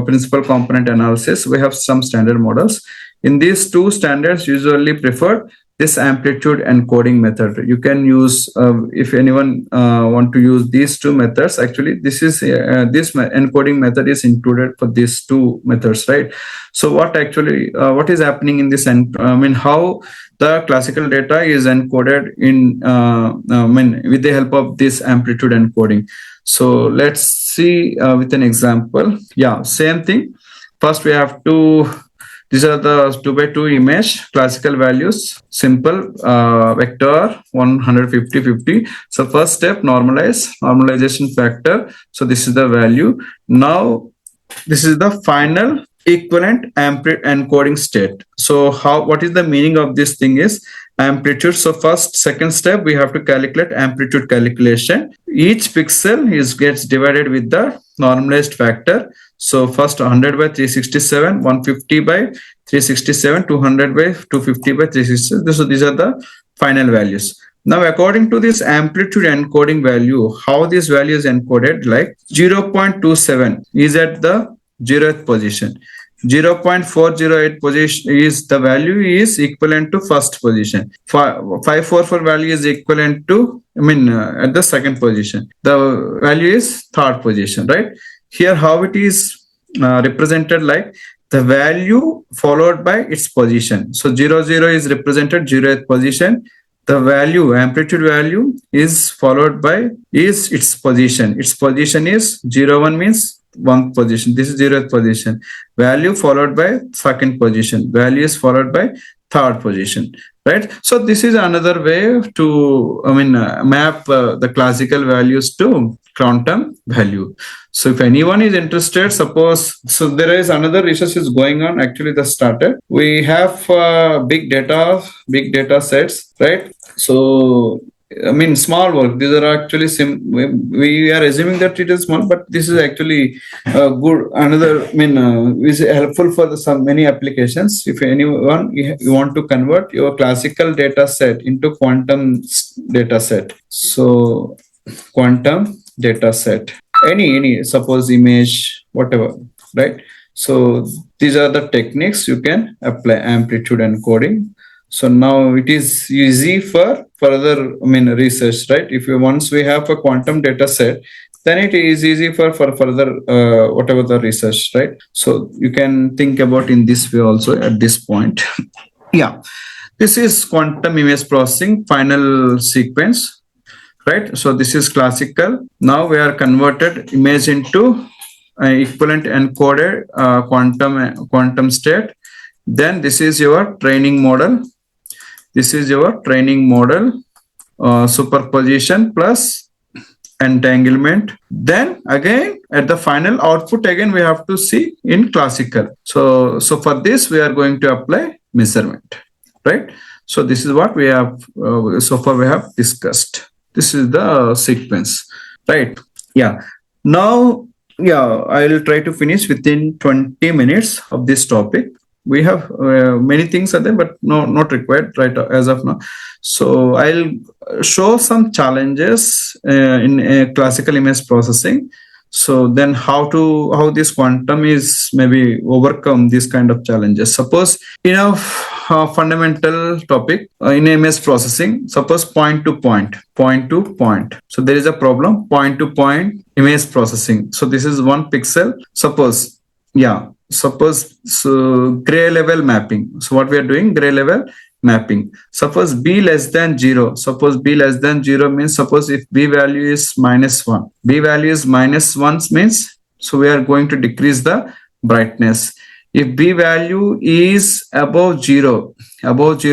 principal component analysis. We have some standard models. In these two standards, usually preferred this amplitude encoding method. You can use, if anyone want to use these two methods, actually this is this encoding method is included for these two methods, right? So what actually what is happening in this, how the classical data is encoded in with the help of this amplitude encoding. So let's see with an example. Yeah, same thing. First we have to, these are the 2x2 image, classical values, simple vector 150 50. So first step, normalization factor. So this is the value. Now this is the final equivalent amplitude encoding state. So what is the meaning of this thing is amplitude. So second step, we have to calculate amplitude calculation. Each pixel gets divided with the normalized factor. So first 100 by 367, 150 by 367, 200 by 250 by 367. So these are the final values. Now, according to this amplitude encoding value, how this value is encoded, like 0.27 is at the 0th position. 0.408 position is the value is equivalent to first position. 544 value is equivalent to, at the second position. The value is third position, right? Here, how it is represented, like the value followed by its position. So 00 is represented 0th position. The value, amplitude value, is followed by its position. Its position is 01 means one position. This is 0th position. Value followed by second position. Value is followed by third position, right? So this is another way to map the classical values to quantum value. So if anyone is interested, suppose, so there is another research is going on, actually the started. We have big data sets, right? So small work. These are actually we are assuming that it is small, but this is actually good. Another, is helpful for some many applications. If anyone you want to convert your classical data set into quantum data set, so quantum data set, any suppose image, whatever, right? So these are the techniques you can apply amplitude encoding. So now it is easy for further research, right? If once we have a quantum data set, then it is easy for further whatever the research, right? So you can think about in this way also at this point. Yeah, this is quantum image processing final sequence, right? So this is classical. Now we are converted image into equivalent encoded quantum state. Then this is your training model. This is your training model, superposition plus entanglement. Then again at the final output, again we have to see in classical. So for this we are going to apply measurement, right? So this is what we have so far we have discussed. This is the sequence, right? Yeah. Now, I will try to finish within 20 minutes of this topic. We have many things are there, but not required right as of now. So I'll show some challenges in classical image processing. So then how this quantum is maybe overcome these kind of challenges. Suppose in a fundamental topic in image processing, suppose point to point. So there is a problem, point to point image processing. So this is one pixel. Suppose so gray level mapping. So what we are doing, gray level mapping. Suppose b less than 0. Suppose b less than 0 means, suppose if b value is -1. B value is -1 means, so we are going to decrease the brightness. If b value is above 0,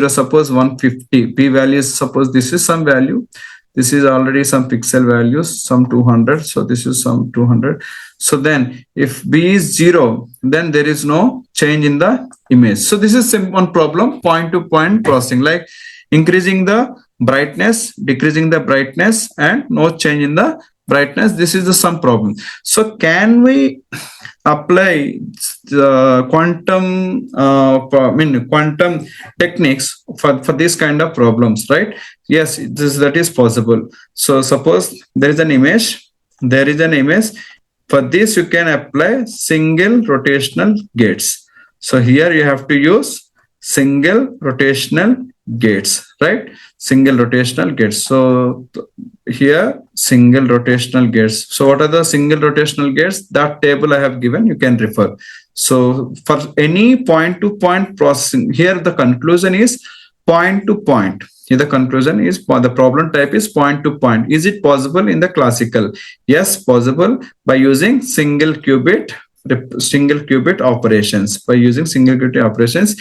suppose 150. B value is, suppose this is some value. This is already some pixel values, some 200. So this is some 200. So then if b is 0, then there is no change in the image. So this is one problem, point to point processing, like increasing the brightness, decreasing the brightness, and no change in the brightness. This is the some problem. So can we apply the quantum techniques for this kind of problems, right? Yes, that is possible. So suppose there is an image. For this, you can apply single rotational gates. So here you have to use single rotational gates, right? Single rotational gates. So here, single rotational gates. So what are the single rotational gates? That table I have given, you can refer. So for any point-to-point processing, here the conclusion is point-to-point. Here the conclusion is the problem type is point-to-point. Is it possible in the classical? Yes, possible by using single qubit operations. By using single qubit operations,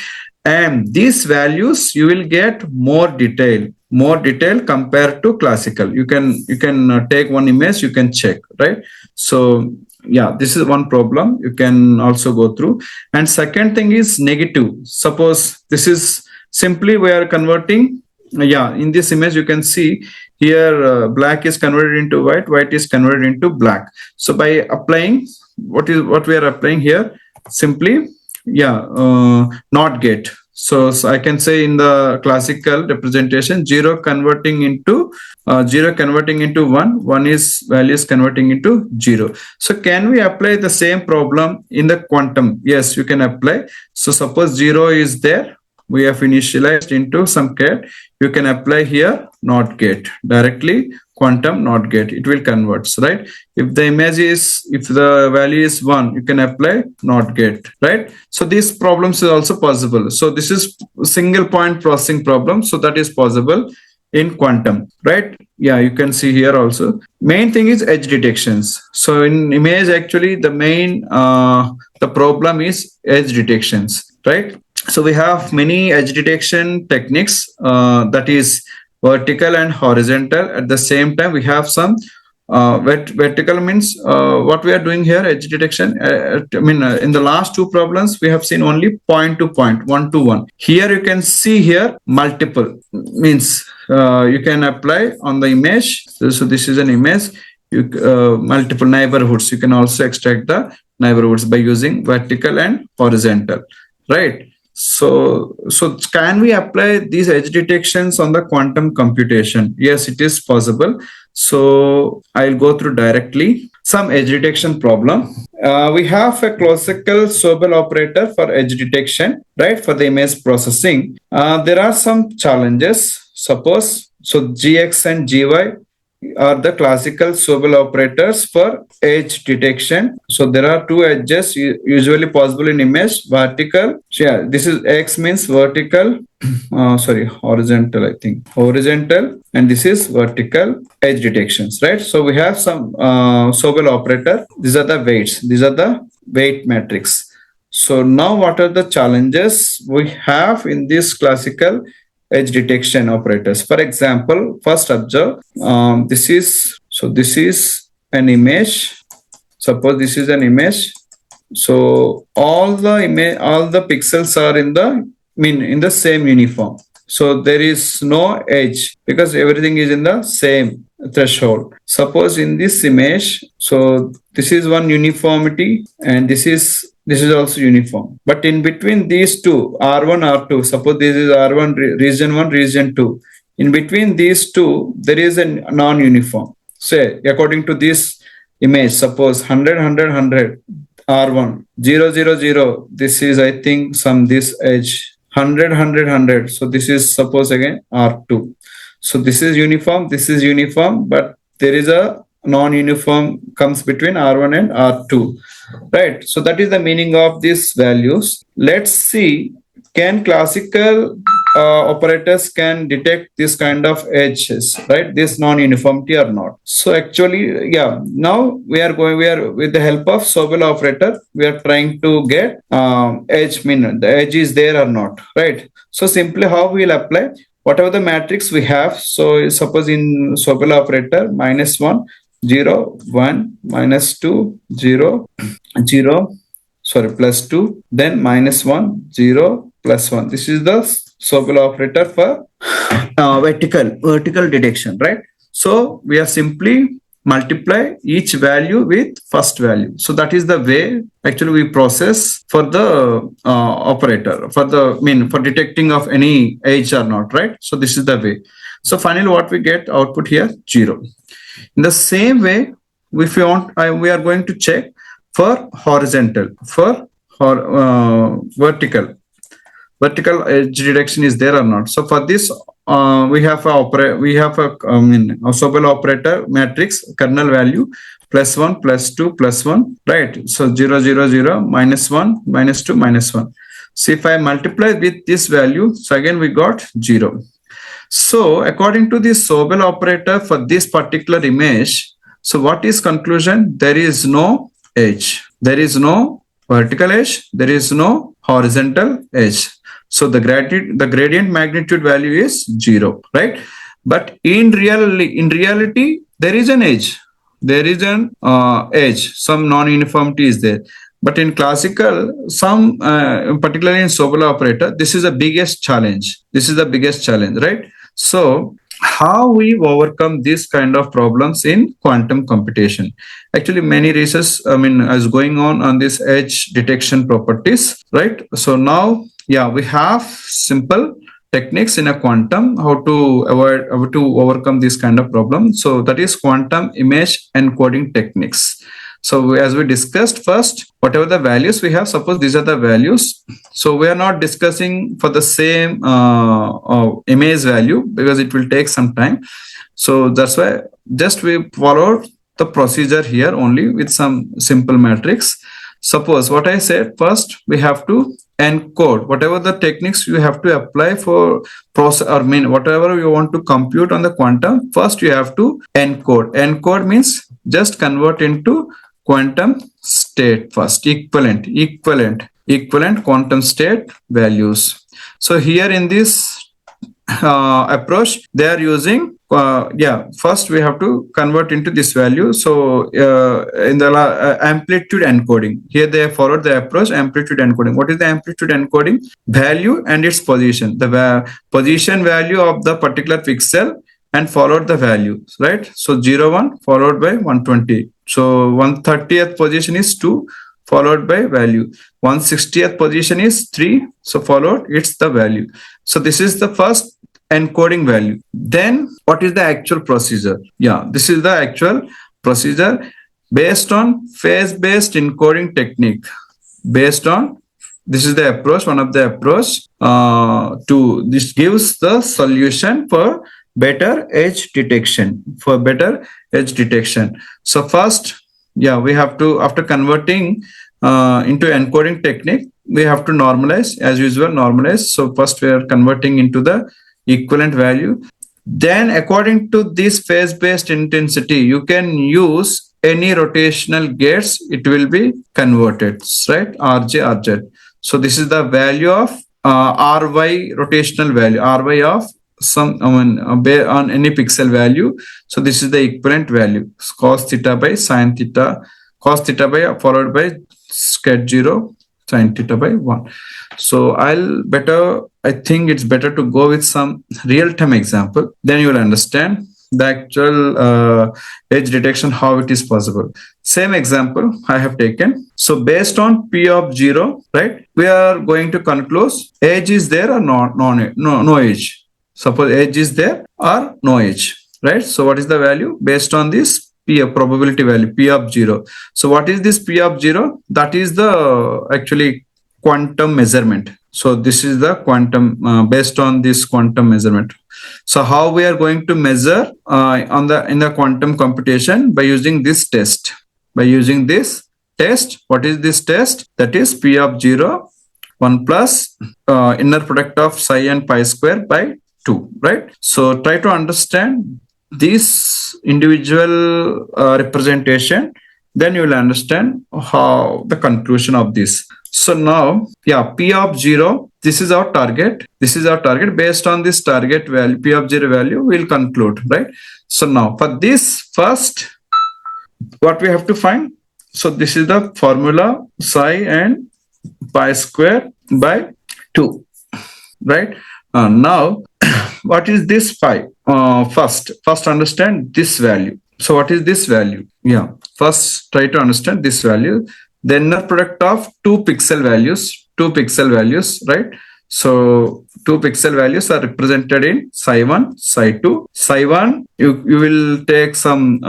and these values you will get more detail compared to classical. You can take one image, you can check, right? So yeah, this is one problem you can also go through. And second thing is negative. Suppose this is simply we are converting. In this image you can see here black is converted into white is converted into black. So by applying what we are applying here, simply NOT gate. So I can say in the classical representation, 0 converting into 1 is value is converting into 0. So can we apply the same problem in the quantum? Yes, you can apply. So suppose 0 is there, we have initialized into some gate. You can apply here NOT gate directly, quantum NOT gate. It will convert, right? If the value is 1, you can apply NOT gate, right? So these problems is also possible. So this is single point processing problem. So that is possible in quantum, right? Yeah, you can see here also. Main thing is edge detections. So in image, actually, the main the problem is edge detections, right? So we have many edge detection techniques, that is vertical and horizontal. At the same time, we have some vertical means what we are doing here, edge detection. In the last two problems, we have seen only point to point, one to one. Here you can see here multiple means you can apply on the image. So this is an image. Multiple neighborhoods. You can also extract the neighborhoods by using vertical and horizontal, right? So can we apply these edge detections on the quantum computation? Yes, it is possible. So I'll go through directly some edge detection problem. We have a classical Sobel operator for edge detection, right? For the image processing. There are some challenges. Suppose, so GX and GY are the classical Sobel operators for edge detection. So there are two edges usually possible in image, vertical. So yeah, this is X means vertical, horizontal, I think. Horizontal, and this is vertical edge detections, right? So we have some Sobel operator. These are the weights. These are the weight matrix. So now what are the challenges we have in this classical edge detection operators? For example, first observe, this is an image. Suppose this is an image. So all the pixels are in the same uniform. So there is no edge because everything is in the same threshold. Suppose in this image, so this is one uniformity and this is also uniform. But in between these two, R1, R2, suppose this is R1, region 1, region 2. In between these two, there is a non-uniform. Say, according to this image, suppose 100, 100, 100, R1, 0, 0, 0. This is, I think, this edge. 100, 100, 100. So this is, suppose again, R2. So this is uniform, but there is a non-uniform comes between R1 and R2. Right. So that is the meaning of these values. Let's see, can classical operators can detect this kind of edges, right? This non-uniformity or not. So actually, yeah, now we are with the help of Sobel operator, we are trying to get edge, the edge is there or not, right? So simply how we will apply whatever the matrix we have. So suppose in Sobel operator, -1, 0, 1, -2, 0, 0, +2, then -1, 0, +1. This is the Sobel operator for vertical detection, right? So we are simply multiply each value with first value. So that is the way actually we process for the operator, for detecting of any age or not, right? So this is the way. So finally what we get output here, 0. In the same way, if you want, we are going to check for horizontal, for vertical edge detection is there or not. So for this, we have a Sobel operator matrix kernel value +1, +2, +1, right? So 0, 0, 0, -1, -2, -1. So if I multiply with this value, so again we got 0. So according to this Sobel operator for this particular image, so what is conclusion? There is no edge. There is no vertical edge. There is no horizontal edge. So the gradient magnitude value is 0, right? But in reality, there is an edge. There is an edge. Some non-uniformity is there. But in classical, particularly in Sobel operator, this is the biggest challenge. This is the biggest challenge, right? So how we overcome this kind of problems in quantum computation? Actually, many research, is going on this edge detection properties, right? So now, we have simple techniques in a quantum how to overcome this kind of problem. So that is quantum image encoding techniques. So as we discussed, first, whatever the values we have, suppose these are the values. So we are not discussing for the same image value because it will take some time. So that's why just we followed the procedure here only with some simple matrix. Suppose what I said, first we have to encode whatever the techniques you have to apply for process whatever you want to compute on the quantum. First you have to encode. Encode means just convert into quantum state first, equivalent quantum state values. So here in this approach, they are using first we have to convert into this value. So in the amplitude encoding, here they have followed the approach amplitude encoding. What is the amplitude encoding? Value and its position, the position value of the particular pixel and followed the values, right? So 0, 1 followed by 120. So 130th position is 2 followed by value. 160th position is 3. So followed, it's the value. So this is the first encoding value. Then what is the actual procedure? This is the actual procedure based on phase-based encoding technique. This is the approach, one of the approach this gives the solution for better edge detection. So first, we have to, after converting into encoding technique, we have to normalize, as usual, normalize. So first we are converting into the equivalent value. Then according to this phase-based intensity, you can use any rotational gates, it will be converted, right? RJ, RZ. So this is the value of RY rotational value, RY of on any pixel value. So this is the equivalent value, cos theta by sin theta, cos theta by followed by scat 0, sin theta by 1. So I think it's better to go with some real-time example. Then you will understand the actual edge detection, how it is possible. Same example I have taken. So based on P of 0, right, we are going to conclude edge is there or no edge. Suppose edge is there or no edge, right? So what is the value? Based on this P of probability value, P of 0. So what is this P of 0? That is the actually quantum measurement. So this is the quantum based on this quantum measurement. So how we are going to measure in the quantum computation? By using this test. What is this test? That is P of 0, 1 plus inner product of psi and pi square by 2, right? So try to understand this individual representation, then you will understand how the conclusion of this. So now, P of 0, this is our target. Based on this target value, P of 0 value, we'll conclude, right? So now for this first, what we have to find? So this is the formula, psi and pi square by 2, right? Now, what is this pi? First understand this value. So what is this value? Yeah, first try to understand this value. The inner product of two pixel values, right? So two pixel values are represented in psi1, psi2. Psi1, you will take some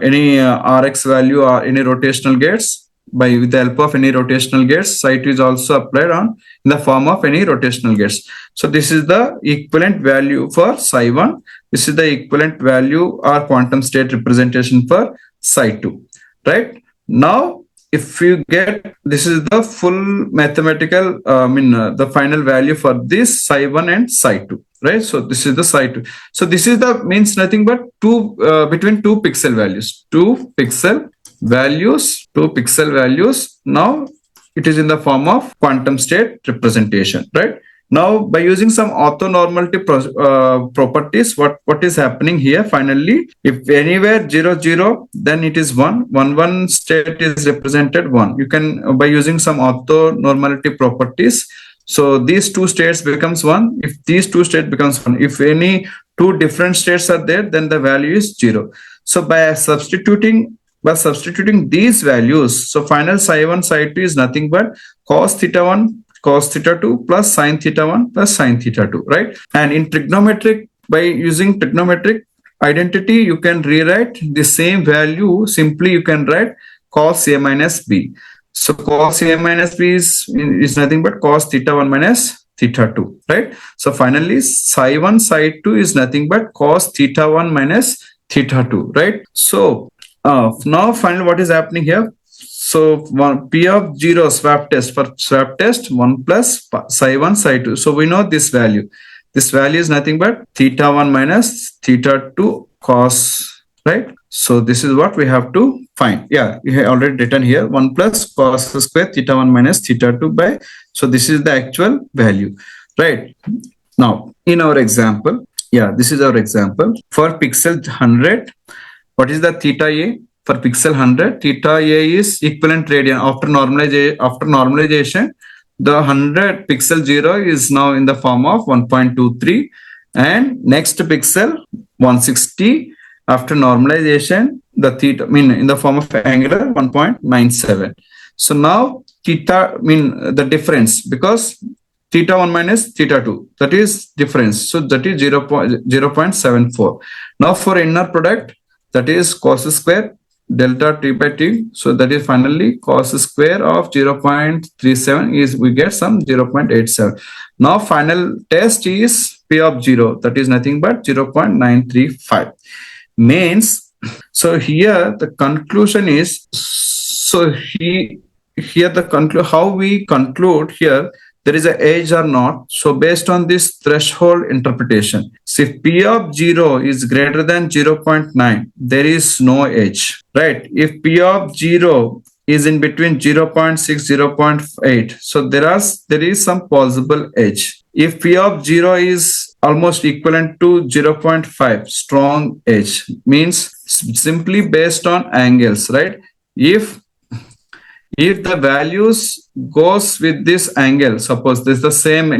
any Rx value or any rotational gates with the help of any rotational gates. Psi2 is also applied on in the form of any rotational gates. So this is the equivalent value for psi1. This is the equivalent value or quantum state representation for psi2, right? Now, if you get, this is the full mathematical, the final value for this psi1 and psi2, right? So this is the psi2. So this is the means nothing but between two pixel values. Two pixel values. Now it is in the form of quantum state representation, right? Now, by using some orthonormality properties, what is happening here? Finally, if anywhere 0, 0, then it is 1. 1, 1 state is represented 1. You can, by using some orthonormality properties, so these two states becomes 1. If these two states becomes 1, if any two different states are there, then the value is 0. So by substituting these values, so final psi1, psi2 is nothing but cos theta 1, cos theta 2 plus sin theta 1 plus sin theta 2, right? And in trigonometric, by using trigonometric identity, you can rewrite the same value. Simply you can write cos A minus B. So cos A minus B is nothing but cos theta 1 minus theta 2, right? So finally psi1, psi2 is nothing but cos theta 1 minus theta 2, right? So now finally what is happening here? So P of 0 swap test 1 plus psi1, psi2. So we know this value. This value is nothing but theta 1 minus theta 2 cos, right? So this is what we have to find. Yeah, we have already written here 1 plus cos square theta 1 minus theta 2 by. So this is the actual value, right? Now in our example, this is our example for pixel 100. What is the theta A? For pixel 100, theta A is equivalent radian. After normalization, the 100 pixel 0 is now in the form of 1.23, and next pixel 160 after normalization, the theta in the form of angular 1.97. So now theta the difference, because theta 1 minus theta 2, that is difference. So that is 0.74. Now for inner product, that is cos square delta t by t. So that is finally cos square of 0.37 is we get some 0.87. Now final test is P of 0, that is nothing but 0.935. Means, so here the conclusion is, how we conclude here, there is an edge or not. So based on this threshold interpretation, so if P of 0 is greater than 0.9, there is no edge, right? If P of 0 is in between 0.6, 0.8, so there is some possible edge. If P of 0 is almost equivalent to 0.5, strong edge, means simply based on angles, right? If the values goes with this angle, suppose this is the same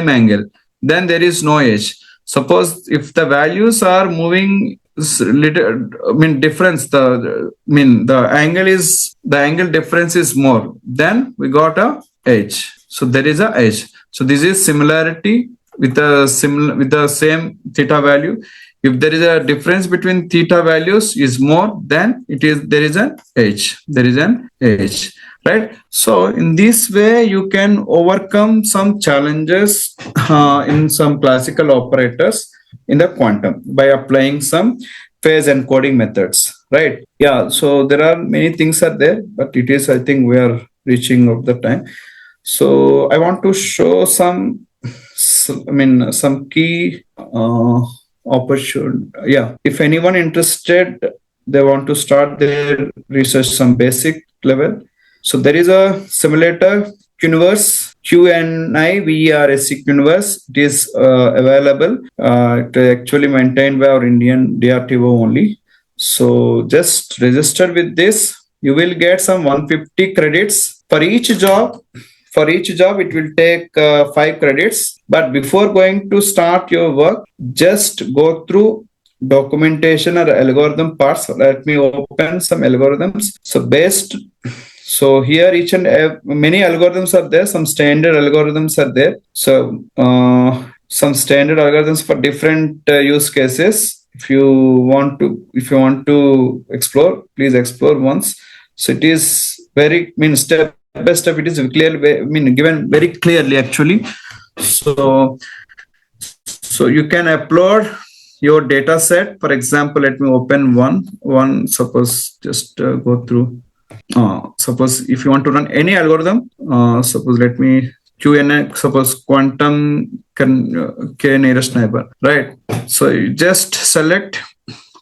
angle, then there is no edge. Suppose if the values are moving difference, the angle difference is more, then we got a edge. So there is a edge. So this is similarity with the same theta value. If there is a difference between theta values is more, then there is an edge. There is an edge, right? So in this way, you can overcome some challenges in some classical operators in the quantum by applying some phase encoding methods, right? Yeah. So there are many things are there, but it is, I think we are reaching of the time. So I want to show some key opportunity. Yeah, if anyone interested, they want to start their research some basic level. So there is a simulator Quniverse, QNIVERSC Quniverse. It is available. It actually maintained by our Indian DRTO only. So just register with this. You will get some 150 credits for each job. For each job, it will take 5 credits. But before going to start your work, just go through documentation or algorithm parts. Let me open some algorithms. So here many algorithms are there. Some standard algorithms are there. So some standard algorithms for different use cases. If you want to explore, please explore once. So it is step by step. It is clearly given very clearly actually. So you can upload your data set. For example, let me open one. Suppose just go through. Suppose if you want to run any algorithm, suppose let me QNA, suppose quantum k nearest neighbor, right? So you just select,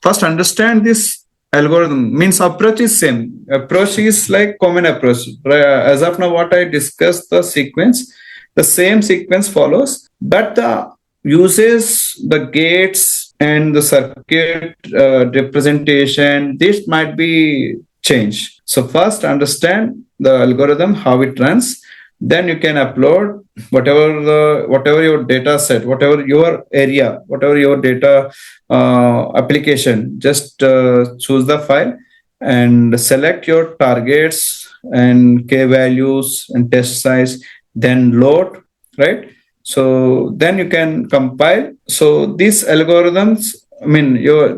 first understand this algorithm, means approach is same. Approach is like common approach. Right? As of now, what I discussed, the sequence, the same sequence follows, but the uses, the gates and the circuit representation, this might be changed. So first understand the algorithm, how it runs, then you can upload whatever your data set, whatever your area, whatever your data application. Just choose the file and select your targets and k values and test size, then load, right? So then you can compile. So these algorithms,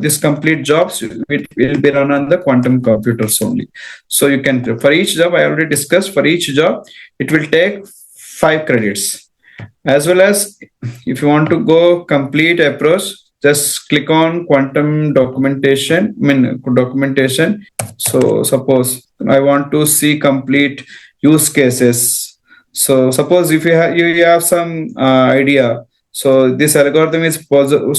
this complete jobs will be run on the quantum computers only. So you can, for each job, I already discussed, for each job it will take 5 credits. As well as if you want to go complete approach, just click on quantum documentation. So suppose I want to see complete use cases. So suppose if you have some idea, so this algorithm is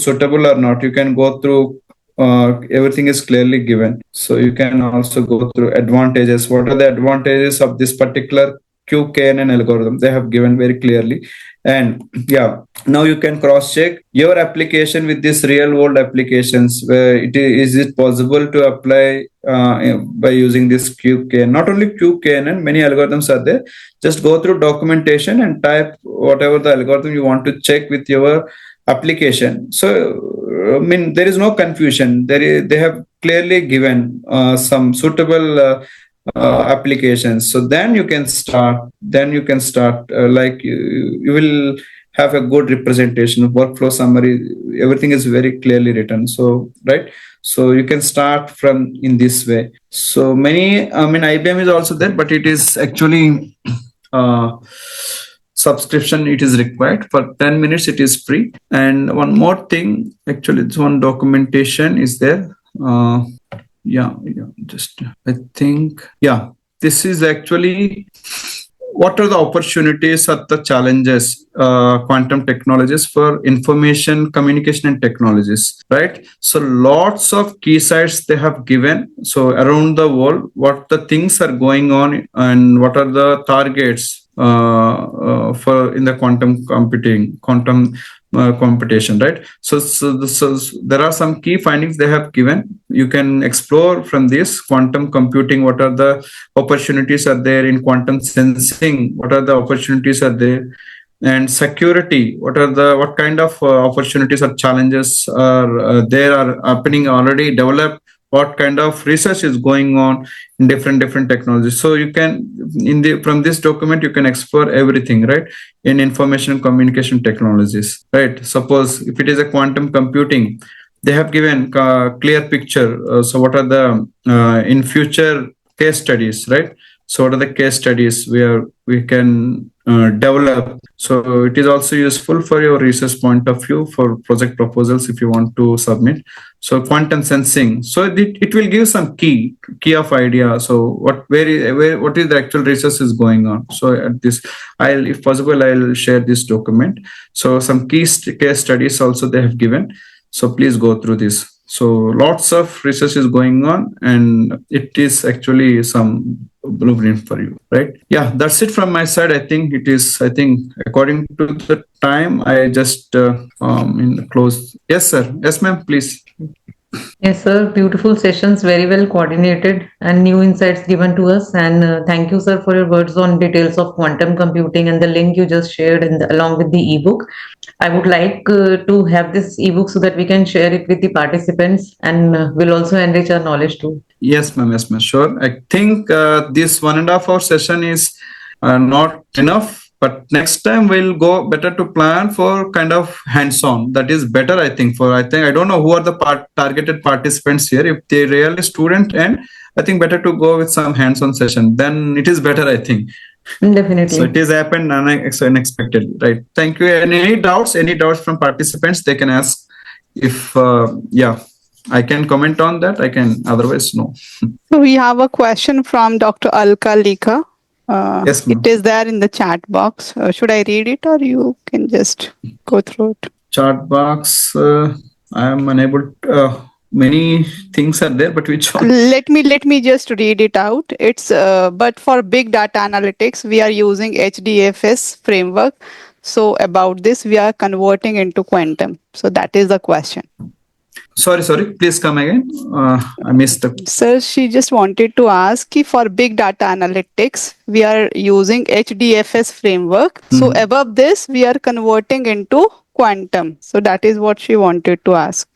suitable or not, you can go through. Everything is clearly given. So you can also go through advantages. What are the advantages of this particular QKNN algorithm? They have given very clearly. And yeah, now you can cross check your application with this real world applications, where is it possible to apply by using this QKNN. Not only QKNN, many algorithms are there. Just go through documentation and type whatever the algorithm you want to check with your application. So there is no confusion. They have clearly given some suitable applications. So then you can start. Like you will have a good representation, workflow summary. Everything is very clearly written. So right. So you can start from in this way. So IBM is also there, but it is actually subscription. It is required for 10 minutes. It is free. And one more thing, actually, it's one documentation is there. This is actually what are the opportunities or the challenges quantum technologies for information communication and technologies, right? So lots of key sites they have given. So around the world, what the things are going on and what are the targets for in the quantum computation, right? So there are some key findings they have given. You can explore from this quantum computing. What are the opportunities are there in quantum sensing? What are the opportunities are there? And security. What kind of opportunities or challenges are there are happening already developed? What kind of research is going on in different technologies? So you can from this document you can explore everything, right? In information communication technologies, right? Suppose if it is a quantum computing, they have given a clear picture. So what are the in future case studies, right? So what are the case studies where we can develop? So it is also useful for your research point of view for project proposals if you want to submit. So quantum sensing. So it will give some key of idea. So what is the actual research is going on? So at this, if possible, I'll share this document. So some case studies also they have given. So please go through this. So lots of research is going on, and it is actually some blueprint for you, right? Yeah, that's it from my side. I think according to the time, I just close. Yes, sir. Yes, ma'am. Please. Yes, sir. Beautiful sessions, very well coordinated and new insights given to us. And thank you, sir, for your words on details of quantum computing and the link you just shared along with the ebook. I would like to have this ebook so that we can share it with the participants and will also enrich our knowledge too. Yes, ma'am. Yes, ma'am. Sure. I think this 1.5 hour session is not enough, but next time we'll go better to plan for kind of hands-on. That is better, I think. I don't know who are the targeted participants here. If they really student, and I think better to go with some hands-on session. Then it is better, I think. Definitely. So it is happened unexpectedly, right? Thank you. And any doubts? Any doubts from participants? They can ask. If I can comment on that. I can. Otherwise, no. So we have a question from Dr. Alka Lika. Yes, ma'am. It is there in the chat box. Should I read it or you can just go through it? Chart box. I am unable. Many things are there, but which one? Let me just read it out. It's but for big data analytics, we are using HDFS framework. So about this, we are converting into quantum. So that is the question. Sorry. Please come again. I missed the. Sir, she just wanted to ask if for big data analytics, we are using HDFS framework. So above this, we are converting into quantum. So that is what she wanted to ask.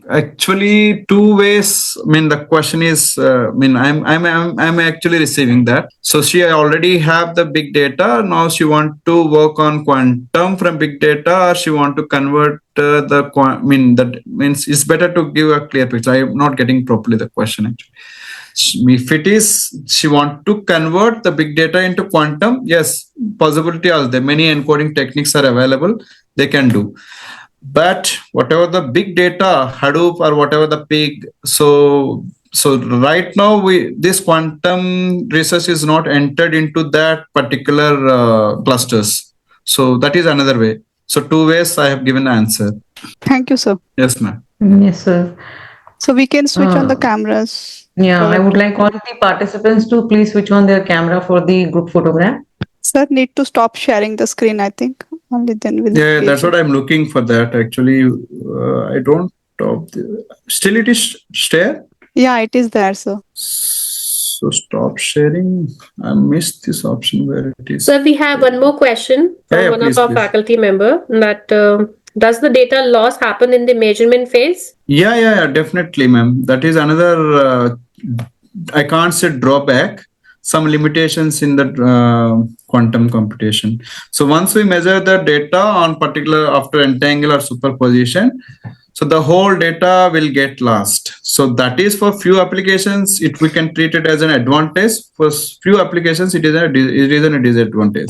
Actually, two ways. I mean, the question is. I'm actually receiving that. So she already have the big data. Now she want to work on quantum from big data, or she want to convert that means it's better to give a clear picture. I am not getting properly the question actually. If it is she want to convert the big data into quantum, yes, possibility are there. Many encoding techniques are available. They can do. But whatever the big data, Hadoop or whatever the big, so right now this quantum research is not entered into that particular clusters. So that is another way. So two ways I have given the answer. Thank you, sir. Yes, ma'am. Yes, sir. So we can switch on the cameras. Yeah, I would like all the participants to please switch on their camera for the group photograph. Sir, need to stop sharing the screen, I think. Only then will. Yeah, that's what I'm looking for. That actually, I don't. Still, it is share. Yeah, it is there, sir. So stop sharing. I missed this option where it is. So we have one more question from one of our faculty member that does the data loss happen in the measurement phase? Yeah, definitely, ma'am. That is another. I can't say drawback. Some limitations in the quantum computation. So once we measure the data on particular after entangle or superposition, so the whole data will get lost. So that is for few applications, we can treat it as an advantage. For few applications, it is a disadvantage.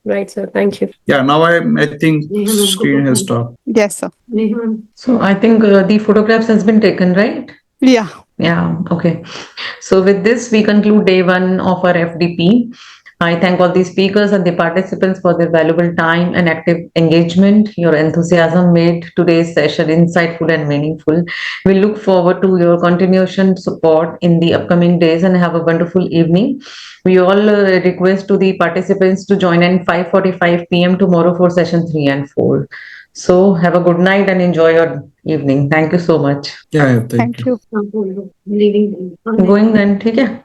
Right, sir. Thank you. Yeah, now I think screen has stopped. Yes, sir. So I think the photographs has been taken, right? Yeah. Yeah, okay. So with this, we conclude day 1 of our FDP. I thank all the speakers and the participants for their valuable time and active engagement. Your enthusiasm made today's session insightful and meaningful. We look forward to your continuation support in the upcoming days and have a wonderful evening. We all request to the participants to join in 5:45 p.m. tomorrow for session 3 and 4. So have a good night and enjoy your evening. Thank you so much. Yeah, Thank you. Going then, ठीक है?